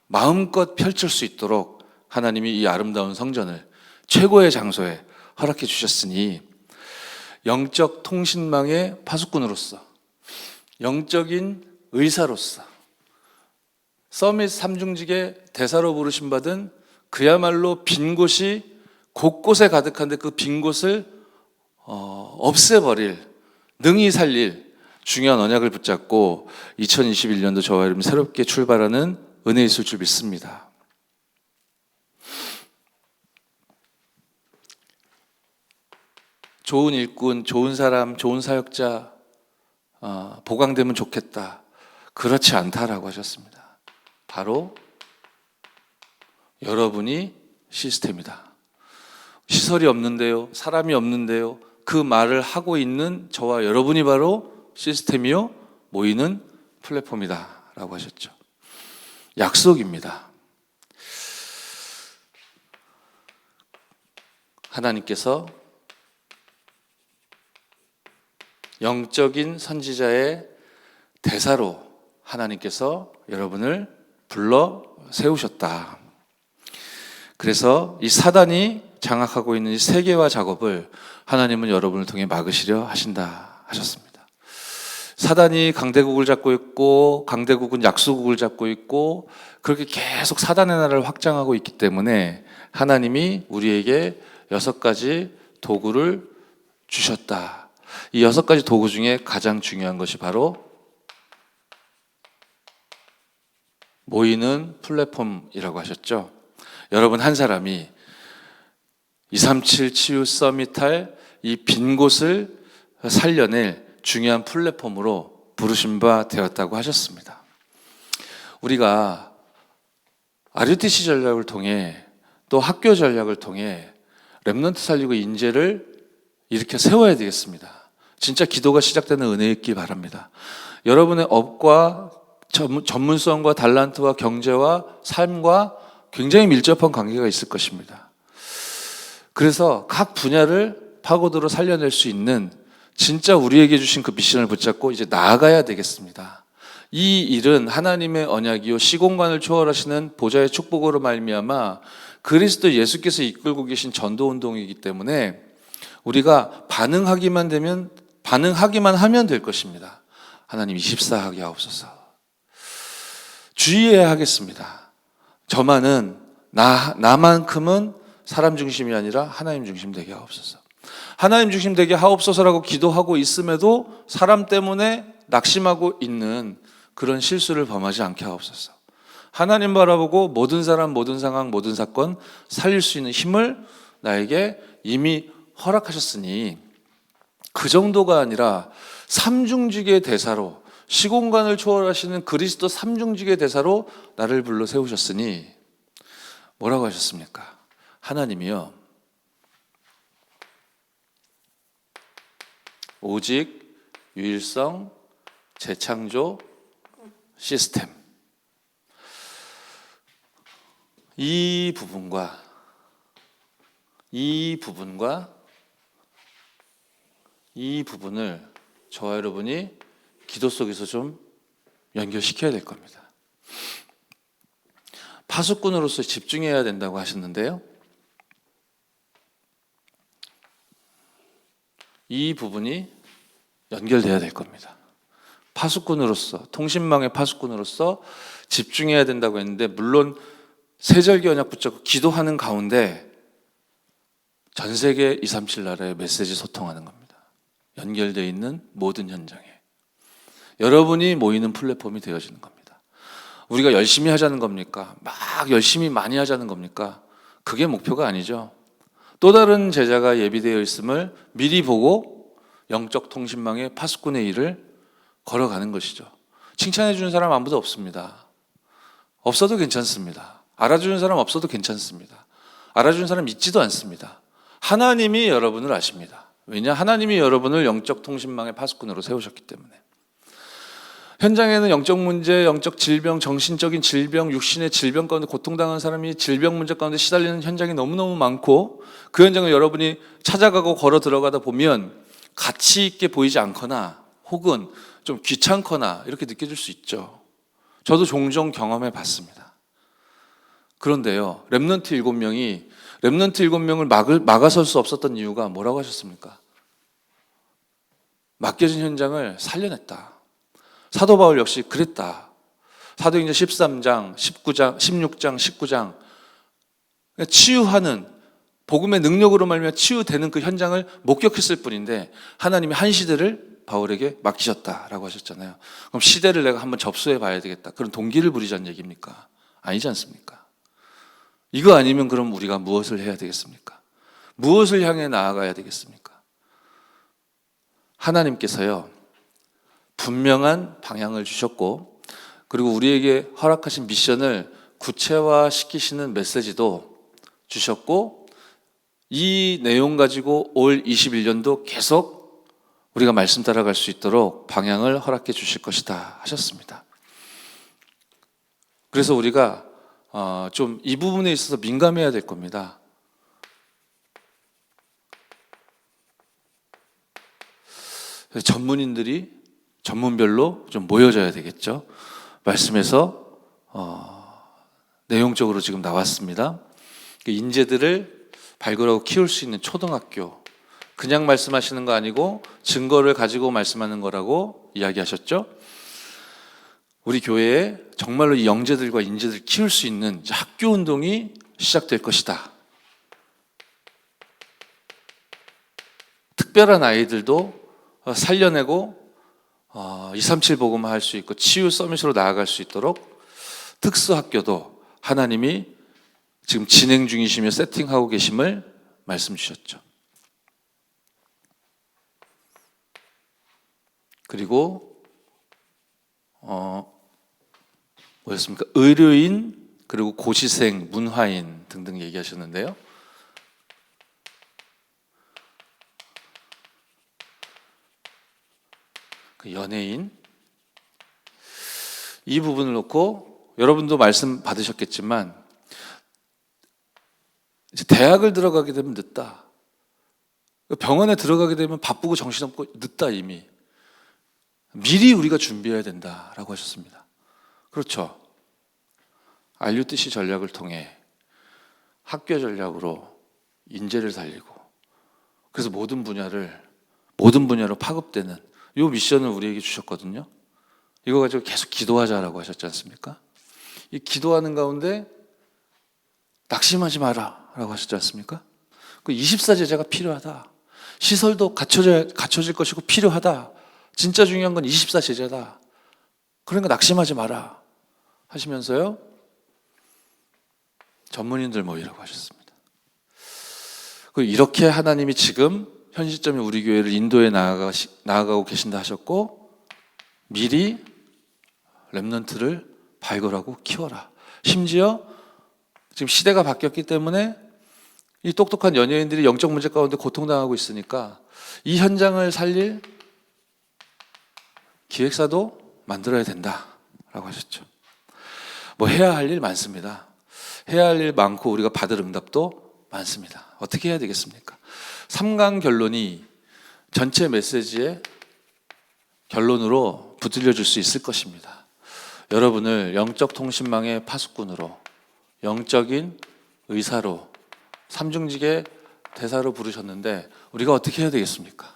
마음껏 펼칠 수 있도록 하나님이 이 아름다운 성전을 최고의 장소에 허락해 주셨으니 영적 통신망의 파수꾼으로서, 영적인 의사로서, 서밋 삼중직의 대사로 부르심 받은 그야말로 빈 곳이 곳곳에 가득한데 그 빈 곳을 없애버릴, 능히 살릴 중요한 언약을 붙잡고 2021년도 저와 여러분 새롭게 출발하는 은혜 있을 줄 믿습니다. 좋은 일꾼, 좋은 사람, 좋은 사역자 보강되면 좋겠다. 그렇지 않다라고 하셨습니다. 바로 여러분이 시스템이다. 시설이 없는데요, 사람이 없는데요, 그 말을 하고 있는 저와 여러분이 바로 시스템이요, 모이는 플랫폼이다 라고 하셨죠. 약속입니다. 하나님께서 영적인 선지자의 대사로 하나님께서 여러분을 불러 세우셨다. 그래서 이 사단이 장악하고 있는 이 세계화 작업을 하나님은 여러분을 통해 막으시려 하신다 하셨습니다. 사단이 강대국을 잡고 있고 강대국은 약소국을 잡고 있고 그렇게 계속 사단의 나라를 확장하고 있기 때문에 하나님이 우리에게 6가지 도구를 주셨다. 이 6가지 도구 중에 가장 중요한 것이 바로 모이는 플랫폼이라고 하셨죠. 여러분 한 사람이 237 치유 서밋할 이 빈 곳을 살려낼 중요한 플랫폼으로 부르신 바 되었다고 하셨습니다. 우리가 RUTC 전략을 통해 또 학교 전략을 통해 렘넌트 살리고 인재를 이렇게 세워야 되겠습니다. 진짜 기도가 시작되는 은혜 있기 바랍니다. 여러분의 업과 전문성과 달란트와 경제와 삶과 굉장히 밀접한 관계가 있을 것입니다. 그래서 각 분야를 파고들어 살려낼 수 있는 진짜 우리에게 주신 그 미션을 붙잡고 이제 나아가야 되겠습니다. 이 일은 하나님의 언약이요 시공간을 초월하시는 보좌의 축복으로 말미암아 그리스도 예수께서 이끌고 계신 전도운동이기 때문에 우리가 반응하기만 하면 될 것입니다. 하나님 24하게 하옵소서. 주의해야 하겠습니다. 저만은 나만큼은 사람 중심이 아니라 하나님 중심 되게 하옵소서. 하나님 중심 되게 하옵소서라고 기도하고 있음에도 사람 때문에 낙심하고 있는 그런 실수를 범하지 않게 하옵소서. 하나님 바라보고 모든 사람, 모든 상황, 모든 사건 살릴 수 있는 힘을 나에게 이미 허락하셨으니 그 정도가 아니라 삼중직의 대사로 시공간을 초월하시는 그리스도 삼중직의 대사로 나를 불러 세우셨으니 뭐라고 하셨습니까? 하나님이요, 오직 유일성 재창조 시스템, 이 부분과 이 부분을 저와 여러분이 기도 속에서 좀 연결시켜야 될 겁니다. 파수꾼으로서 집중해야 된다고 하셨는데요, 이 부분이 연결돼야 될 겁니다. 파수꾼으로서, 통신망의 파수꾼으로서 집중해야 된다고 했는데, 물론 세절기 언약 붙잡고 기도하는 가운데 전 세계 237 나라에 메시지 소통하는 겁니다. 연결되어 있는 모든 현장에 여러분이 모이는 플랫폼이 되어지는 겁니다. 우리가 열심히 하자는 겁니까? 막 열심히 많이 하자는 겁니까? 그게 목표가 아니죠. 또 다른 제자가 예비되어 있음을 미리 보고 영적 통신망의 파수꾼의 일을 걸어가는 것이죠. 칭찬해 주는 사람 아무도 없습니다. 없어도 괜찮습니다. 알아주는 사람 없어도 괜찮습니다. 알아주는 사람 있지도 않습니다. 하나님이 여러분을 아십니다. 왜냐? 하나님이 여러분을 영적 통신망의 파수꾼으로 세우셨기 때문에. 현장에는 영적 문제, 영적 질병, 정신적인 질병, 육신의 질병 가운데 고통당하는 사람이 질병 문제 가운데 시달리는 현장이 너무너무 많고, 그 현장을 여러분이 찾아가고 걸어 들어가다 보면 가치 있게 보이지 않거나 혹은 좀 귀찮거나 이렇게 느껴질 수 있죠. 저도 종종 경험해 봤습니다. 그런데요, 렘넌트 7명을 막아설 수 없었던 이유가 뭐라고 하셨습니까? 맡겨진 현장을 살려냈다. 사도 바울 역시 그랬다. 사도행전 13장, 19장, 16장, 19장 치유하는 복음의 능력으로 말미암아 치유되는 그 현장을 목격했을 뿐인데 하나님이 한 시대를 바울에게 맡기셨다라고 하셨잖아요. 그럼 시대를 내가 한번 접수해 봐야 되겠다. 그런 동기를 부리자는 얘기입니까? 아니지 않습니까? 이거 아니면 그럼 우리가 무엇을 해야 되겠습니까? 무엇을 향해 나아가야 되겠습니까? 하나님께서요, 분명한 방향을 주셨고, 그리고 우리에게 허락하신 미션을 구체화시키시는 메시지도 주셨고, 이 내용 가지고 올 21년도 계속 우리가 말씀 따라갈 수 있도록 방향을 허락해 주실 것이다 하셨습니다. 그래서 우리가 좀 이 부분에 있어서 민감해야 될 겁니다. 전문인들이 전문별로 좀 모여져야 되겠죠. 말씀에서 내용적으로 지금 나왔습니다. 인재들을 발굴하고 키울 수 있는 초등학교, 그냥 말씀하시는 거 아니고 증거를 가지고 말씀하는 거라고 이야기하셨죠. 우리 교회에 정말로 이 영재들과 인재들을 키울 수 있는 학교 운동이 시작될 것이다. 특별한 아이들도 살려내고 237 복음화 할 수 있고 치유 서밋으로 나아갈 수 있도록 특수학교도 하나님이 지금 진행 중이시며 세팅하고 계심을 말씀 주셨죠. 그리고 뭐였습니까? 의료인, 그리고 고시생, 문화인 등등 얘기하셨는데요. 그 연예인, 이 부분을 놓고 여러분도 말씀 받으셨겠지만 이제 대학을 들어가게 되면 늦다. 병원에 들어가게 되면 바쁘고 정신없고 늦다. 이미 미리 우리가 준비해야 된다라고 하셨습니다. 그렇죠. RUTC 전략을 통해 학교 전략으로 인재를 살리고, 그래서 모든 분야로 파급되는 이 미션을 우리에게 주셨거든요. 이거 가지고 계속 기도하자라고 하셨지 않습니까? 이 기도하는 가운데 낙심하지 마라 라고 하셨지 않습니까? 그 24제자가 필요하다. 시설도 갖춰질 것이고 필요하다. 진짜 중요한 건 24제자다. 그러니까 낙심하지 마라 하시면서요, 전문인들 모이라고 하셨습니다. 이렇게 하나님이 지금 현 시점에 우리 교회를 인도에 나아가고 계신다 하셨고, 미리 렘넌트를 발굴하고 키워라. 심지어 지금 시대가 바뀌었기 때문에 이 똑똑한 연예인들이 영적 문제 가운데 고통당하고 있으니까 이 현장을 살릴 기획사도 만들어야 된다라고 하셨죠. 뭐 해야 할 일 많습니다. 해야 할 일 많고 우리가 받을 응답도 많습니다. 어떻게 해야 되겠습니까? 3강 결론이 전체 메시지의 결론으로 붙들려 줄 수 있을 것입니다. 여러분을 영적 통신망의 파수꾼으로, 영적인 의사로, 삼중직의 대사로 부르셨는데 우리가 어떻게 해야 되겠습니까?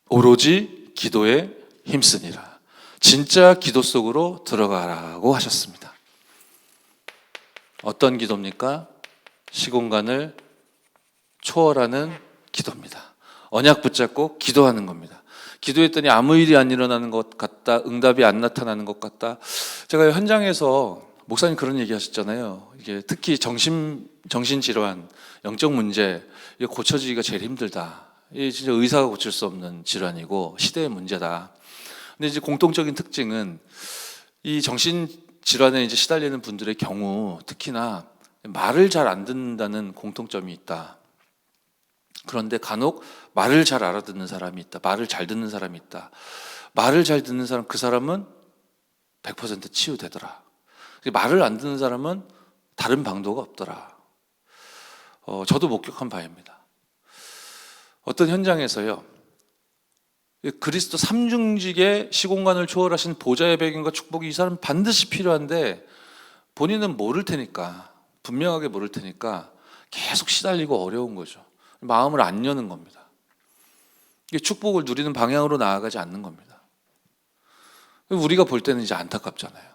오로지 기도에 힘쓰니라. 진짜 기도 속으로 들어가라고 하셨습니다. 어떤 기도입니까? 시공간을 초월하는 기도입니다. 언약 붙잡고 기도하는 겁니다. 기도했더니 아무 일이 안 일어나는 것 같다, 응답이 안 나타나는 것 같다. 제가 현장에서 목사님 그런 얘기 하셨잖아요. 이게 특히 정신질환, 영적 문제, 이게 고쳐지기가 제일 힘들다. 이게 진짜 의사가 고칠 수 없는 질환이고 시대의 문제다. 근데 이제 공통적인 특징은 이 정신질환에 이제 시달리는 분들의 경우 특히나 말을 잘 안 듣는다는 공통점이 있다. 그런데 간혹 말을 잘 알아듣는 사람이 있다. 말을 잘 듣는 사람이 있다. 말을 잘 듣는 사람, 그 사람은 100% 치유되더라. 말을 안 듣는 사람은 다른 방도가 없더라. 저도 목격한 바입니다. 어떤 현장에서요, 그리스도 삼중직의 시공간을 초월하신 보좌의 배경과 축복이 이 사람 반드시 필요한데 본인은 모를 테니까, 분명하게 모를 테니까 계속 시달리고 어려운 거죠. 마음을 안 여는 겁니다. 이게 축복을 누리는 방향으로 나아가지 않는 겁니다. 우리가 볼 때는 이제 안타깝잖아요.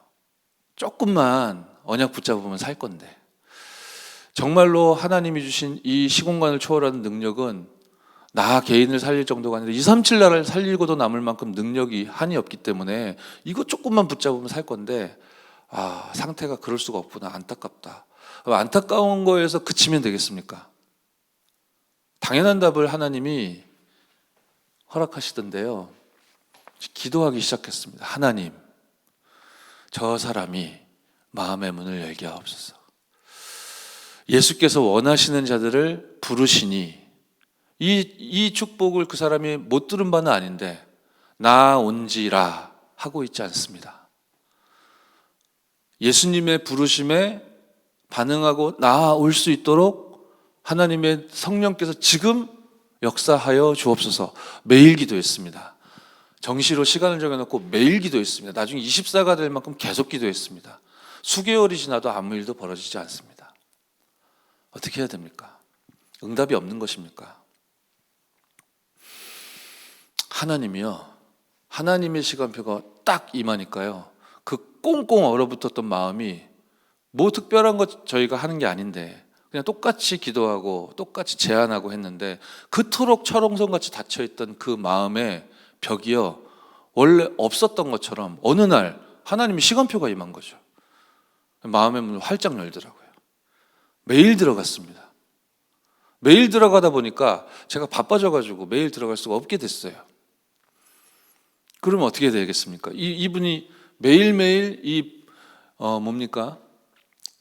조금만 언약 붙잡으면 살 건데, 정말로 하나님이 주신 이 시공간을 초월하는 능력은 나 개인을 살릴 정도가 아니라 237 나라를 살리고도 남을 만큼 능력이 한이 없기 때문에 이거 조금만 붙잡으면 살 건데, 상태가 그럴 수가 없구나. 안타깝다. 안타까운 거에서 그치면 되겠습니까? 당연한 답을 하나님이 허락하시던데요, 기도하기 시작했습니다. 하나님, 저 사람이 마음의 문을 열게 하옵소서. 예수께서 원하시는 자들을 부르시니 이 축복을 그 사람이 못 들은 바는 아닌데 나 온지라 하고 있지 않습니다. 예수님의 부르심에 반응하고 나올 수 있도록 하나님의 성령께서 지금 역사하여 주옵소서. 매일 기도했습니다. 정시로 시간을 정해놓고 매일 기도했습니다. 나중에 24가 될 만큼 계속 기도했습니다. 수개월이 지나도 아무 일도 벌어지지 않습니다. 어떻게 해야 됩니까? 응답이 없는 것입니까? 하나님이요, 하나님의 시간표가 딱 임하니까요, 그 꽁꽁 얼어붙었던 마음이 뭐 특별한 것 저희가 하는 게 아닌데 그냥 똑같이 기도하고 똑같이 제안하고 했는데 그토록 철옹성같이 닫혀있던 그 마음의 벽이요, 원래 없었던 것처럼 어느 날 하나님이 시간표가 임한 거죠. 마음의 문을 활짝 열더라고요. 매일 들어갔습니다. 매일 들어가다 보니까 제가 바빠져가지고 매일 들어갈 수가 없게 됐어요. 그러면 어떻게 되겠습니까? 이분이 매일매일 뭡니까?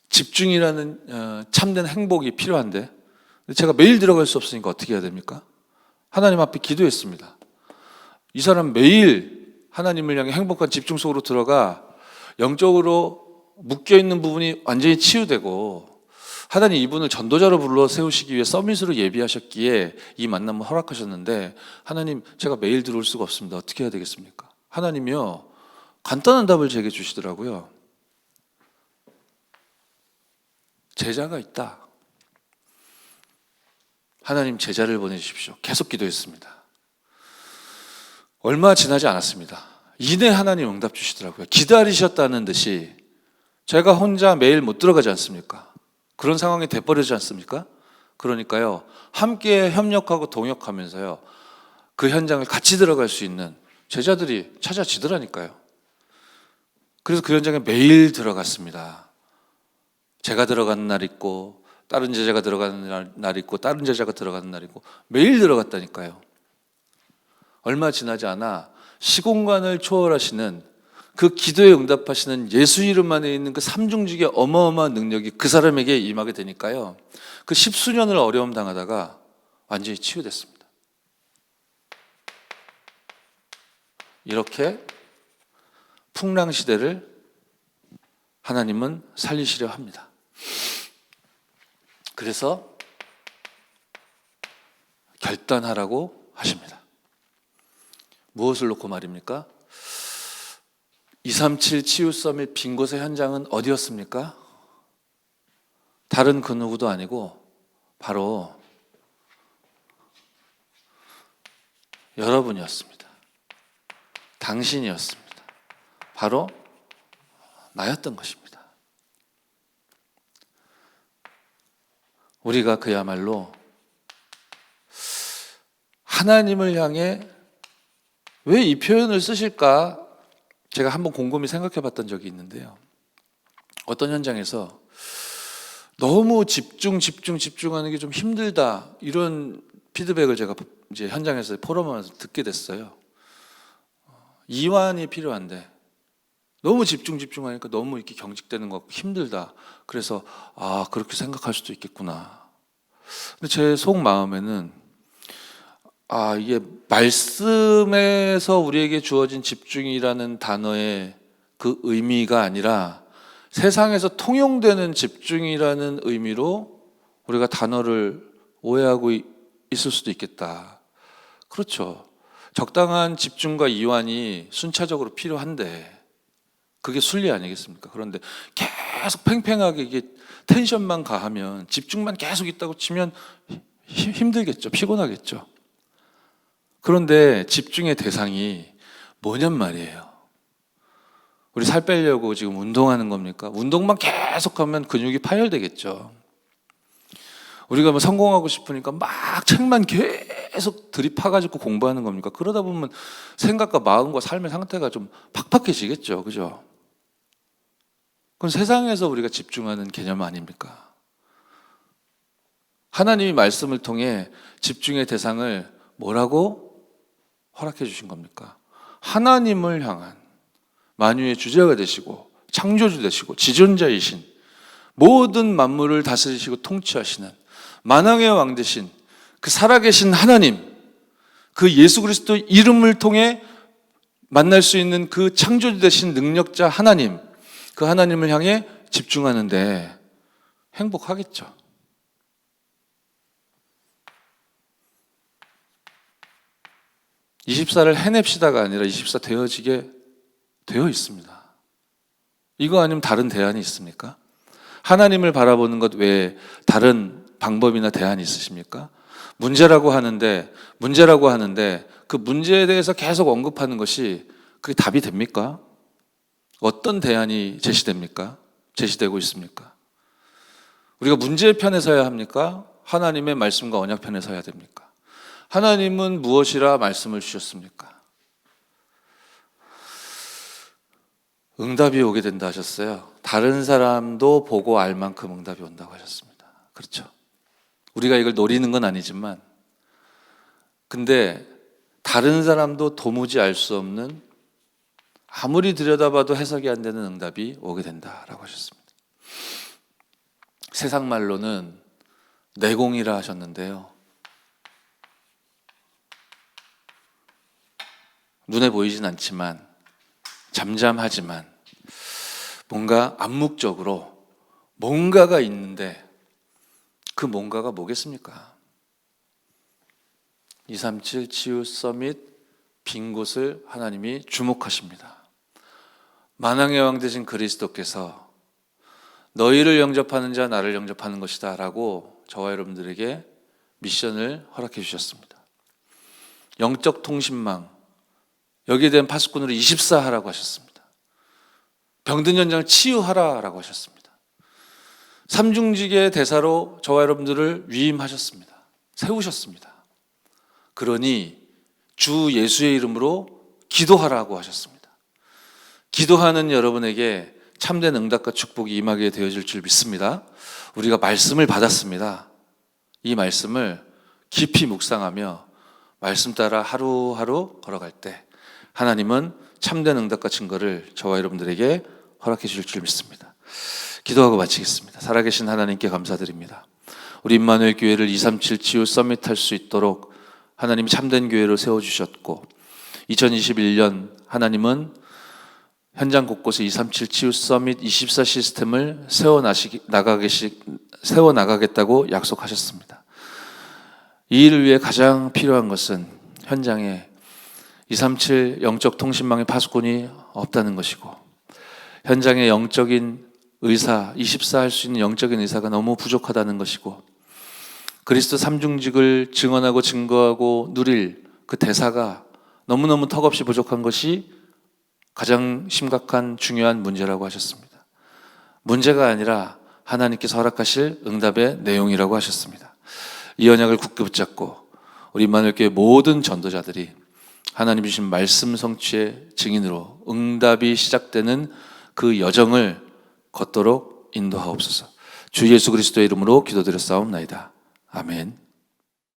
집중이라는 참된 행복이 필요한데 제가 매일 들어갈 수 없으니까 어떻게 해야 됩니까? 하나님 앞에 기도했습니다. 이 사람 매일 하나님을 향해 행복한 집중 속으로 들어가 영적으로 묶여있는 부분이 완전히 치유되고, 하나님 이분을 전도자로 불러 세우시기 위해 서밋으로 예비하셨기에 이 만남을 허락하셨는데, 하나님 제가 매일 들어올 수가 없습니다. 어떻게 해야 되겠습니까? 하나님이요, 간단한 답을 제게 주시더라고요. 제자가 있다. 하나님 제자를 보내주십시오. 계속 기도했습니다. 얼마 지나지 않았습니다. 이내 하나님 응답 주시더라고요. 기다리셨다는 듯이 제가 혼자 매일 못 들어가지 않습니까? 그런 상황이 돼버리지 않습니까? 그러니까요, 함께 협력하고 동역하면서요, 그 현장을 같이 들어갈 수 있는 제자들이 찾아지더라니까요. 그래서 그 현장에 매일 들어갔습니다. 제가 들어가는 날 있고 다른 제자가 들어가는 날 있고 다른 제자가 들어가는 날 있고 매일 들어갔다니까요. 얼마 지나지 않아 시공간을 초월하시는 그 기도에 응답하시는 예수 이름 안에 있는 그 삼중직의 어마어마한 능력이 그 사람에게 임하게 되니까요. 그 십수년을 어려움 당하다가 완전히 치유됐습니다. 이렇게 풍랑 시대를 하나님은 살리시려 합니다. 그래서 결단하라고 하십니다. 무엇을 놓고 말입니까? 237 치유 서밋 빈 곳의 현장은 어디였습니까? 다른 그 누구도 아니고 바로 여러분이었습니다. 당신이었습니다. 바로 나였던 것입니다. 우리가 그야말로 하나님을 향해 왜 이 표현을 쓰실까? 제가 한번 곰곰이 생각해 봤던 적이 있는데요. 어떤 현장에서 너무 집중하는 게 좀 힘들다, 이런 피드백을 제가 이제 현장에서 포럼하면서 듣게 됐어요. 이완이 필요한데 너무 집중하니까 너무 이렇게 경직되는 것 같고 힘들다. 그래서 그렇게 생각할 수도 있겠구나. 근데 제 속마음에는 이게 말씀에서 우리에게 주어진 집중이라는 단어의 그 의미가 아니라 세상에서 통용되는 집중이라는 의미로 우리가 단어를 오해하고 있을 수도 있겠다. 그렇죠. 적당한 집중과 이완이 순차적으로 필요한데 그게 순리 아니겠습니까? 그런데 계속 팽팽하게 이게 텐션만 가하면, 집중만 계속 있다고 치면 힘들겠죠. 피곤하겠죠. 그런데 집중의 대상이 뭐냔 말이에요. 우리 살 빼려고 지금 운동하는 겁니까? 운동만 계속하면 근육이 파열되겠죠. 우리가 뭐 성공하고 싶으니까 막 책만 계속 들이파가지고 공부하는 겁니까? 그러다 보면 생각과 마음과 삶의 상태가 좀 팍팍해지겠죠. 그죠? 그건 세상에서 우리가 집중하는 개념 아닙니까? 하나님이 말씀을 통해 집중의 대상을 뭐라고 허락해 주신 겁니까? 하나님을 향한, 만유의 주제가 되시고 창조주 되시고 지존자이신, 모든 만물을 다스리시고 통치하시는 만왕의 왕 되신 그 살아계신 하나님, 그 예수 그리스도 이름을 통해 만날 수 있는 그 창조주 되신 능력자 하나님, 그 하나님을 향해 집중하는데 행복하겠죠. (24를) 해냅시다가 아니라 24 되어지게 되어 있습니다. 이거 아니면 다른 대안이 있습니까? 하나님을 바라보는 것 외에 다른 방법이나 대안이 있으십니까? 문제라고 하는데 그 문제에 대해서 계속 언급하는 것이 그게 답이 됩니까? 어떤 대안이 제시됩니까? 제시되고 있습니까? 우리가 문제의 편에 서야 합니까? 하나님의 말씀과 언약 편에 서야 됩니까? 하나님은 무엇이라 말씀을 주셨습니까? 응답이 오게 된다 하셨어요. 다른 사람도 보고 알 만큼 응답이 온다고 하셨습니다. 그렇죠. 우리가 이걸 노리는 건 아니지만, 근데 다른 사람도 도무지 알 수 없는, 아무리 들여다봐도 해석이 안 되는 응답이 오게 된다라고 하셨습니다. 세상 말로는 내공이라 하셨는데요. 눈에 보이진 않지만, 잠잠하지만 뭔가 암묵적으로 뭔가가 있는데 그 뭔가가 뭐겠습니까? 237 치유 서밋 빈 곳을 하나님이 주목하십니다. 만왕의 왕 되신 그리스도께서 너희를 영접하는 자 나를 영접하는 것이다 라고 저와 여러분들에게 미션을 허락해 주셨습니다. 영적 통신망, 여기에 대한 파수꾼으로 24 하라고 하셨습니다. 병든 현장을 치유하라라고 하셨습니다. 삼중직의 대사로 저와 여러분들을 위임하셨습니다. 세우셨습니다. 그러니 주 예수의 이름으로 기도하라고 하셨습니다. 기도하는 여러분에게 참된 응답과 축복이 임하게 되어질 줄 믿습니다. 우리가 말씀을 받았습니다. 이 말씀을 깊이 묵상하며 말씀 따라 하루하루 걸어갈 때 하나님은 참된 응답과 증거를 저와 여러분들에게 허락해 주실 줄 믿습니다. 기도하고 마치겠습니다. 살아계신 하나님께 감사드립니다. 우리 임마누엘 교회를 237 치유 서밋 할 수 있도록 하나님이 참된 교회로 세워주셨고 2021년 하나님은 현장 곳곳에 237 치유 서밋 24 시스템을 세워나가겠다고 약속하셨습니다. 이 일을 위해 가장 필요한 것은 현장에 237 영적 통신망의 파수꾼이 없다는 것이고 현장에 영적인 의사, 24 할 수 있는 영적인 의사가 너무 부족하다는 것이고 그리스도 삼중직을 증언하고 증거하고 누릴 그 대사가 너무너무 턱없이 부족한 것이 가장 심각한 중요한 문제라고 하셨습니다. 문제가 아니라 하나님께서 허락하실 응답의 내용이라고 하셨습니다. 이 언약을 굳게 붙잡고 우리 임마누엘 교회 모든 전도자들이 하나님 주신 말씀 성취의 증인으로 응답이 시작되는 그 여정을 걷도록 인도하옵소서. 주 예수 그리스도의 이름으로 기도드렸사옵나이다. 아멘.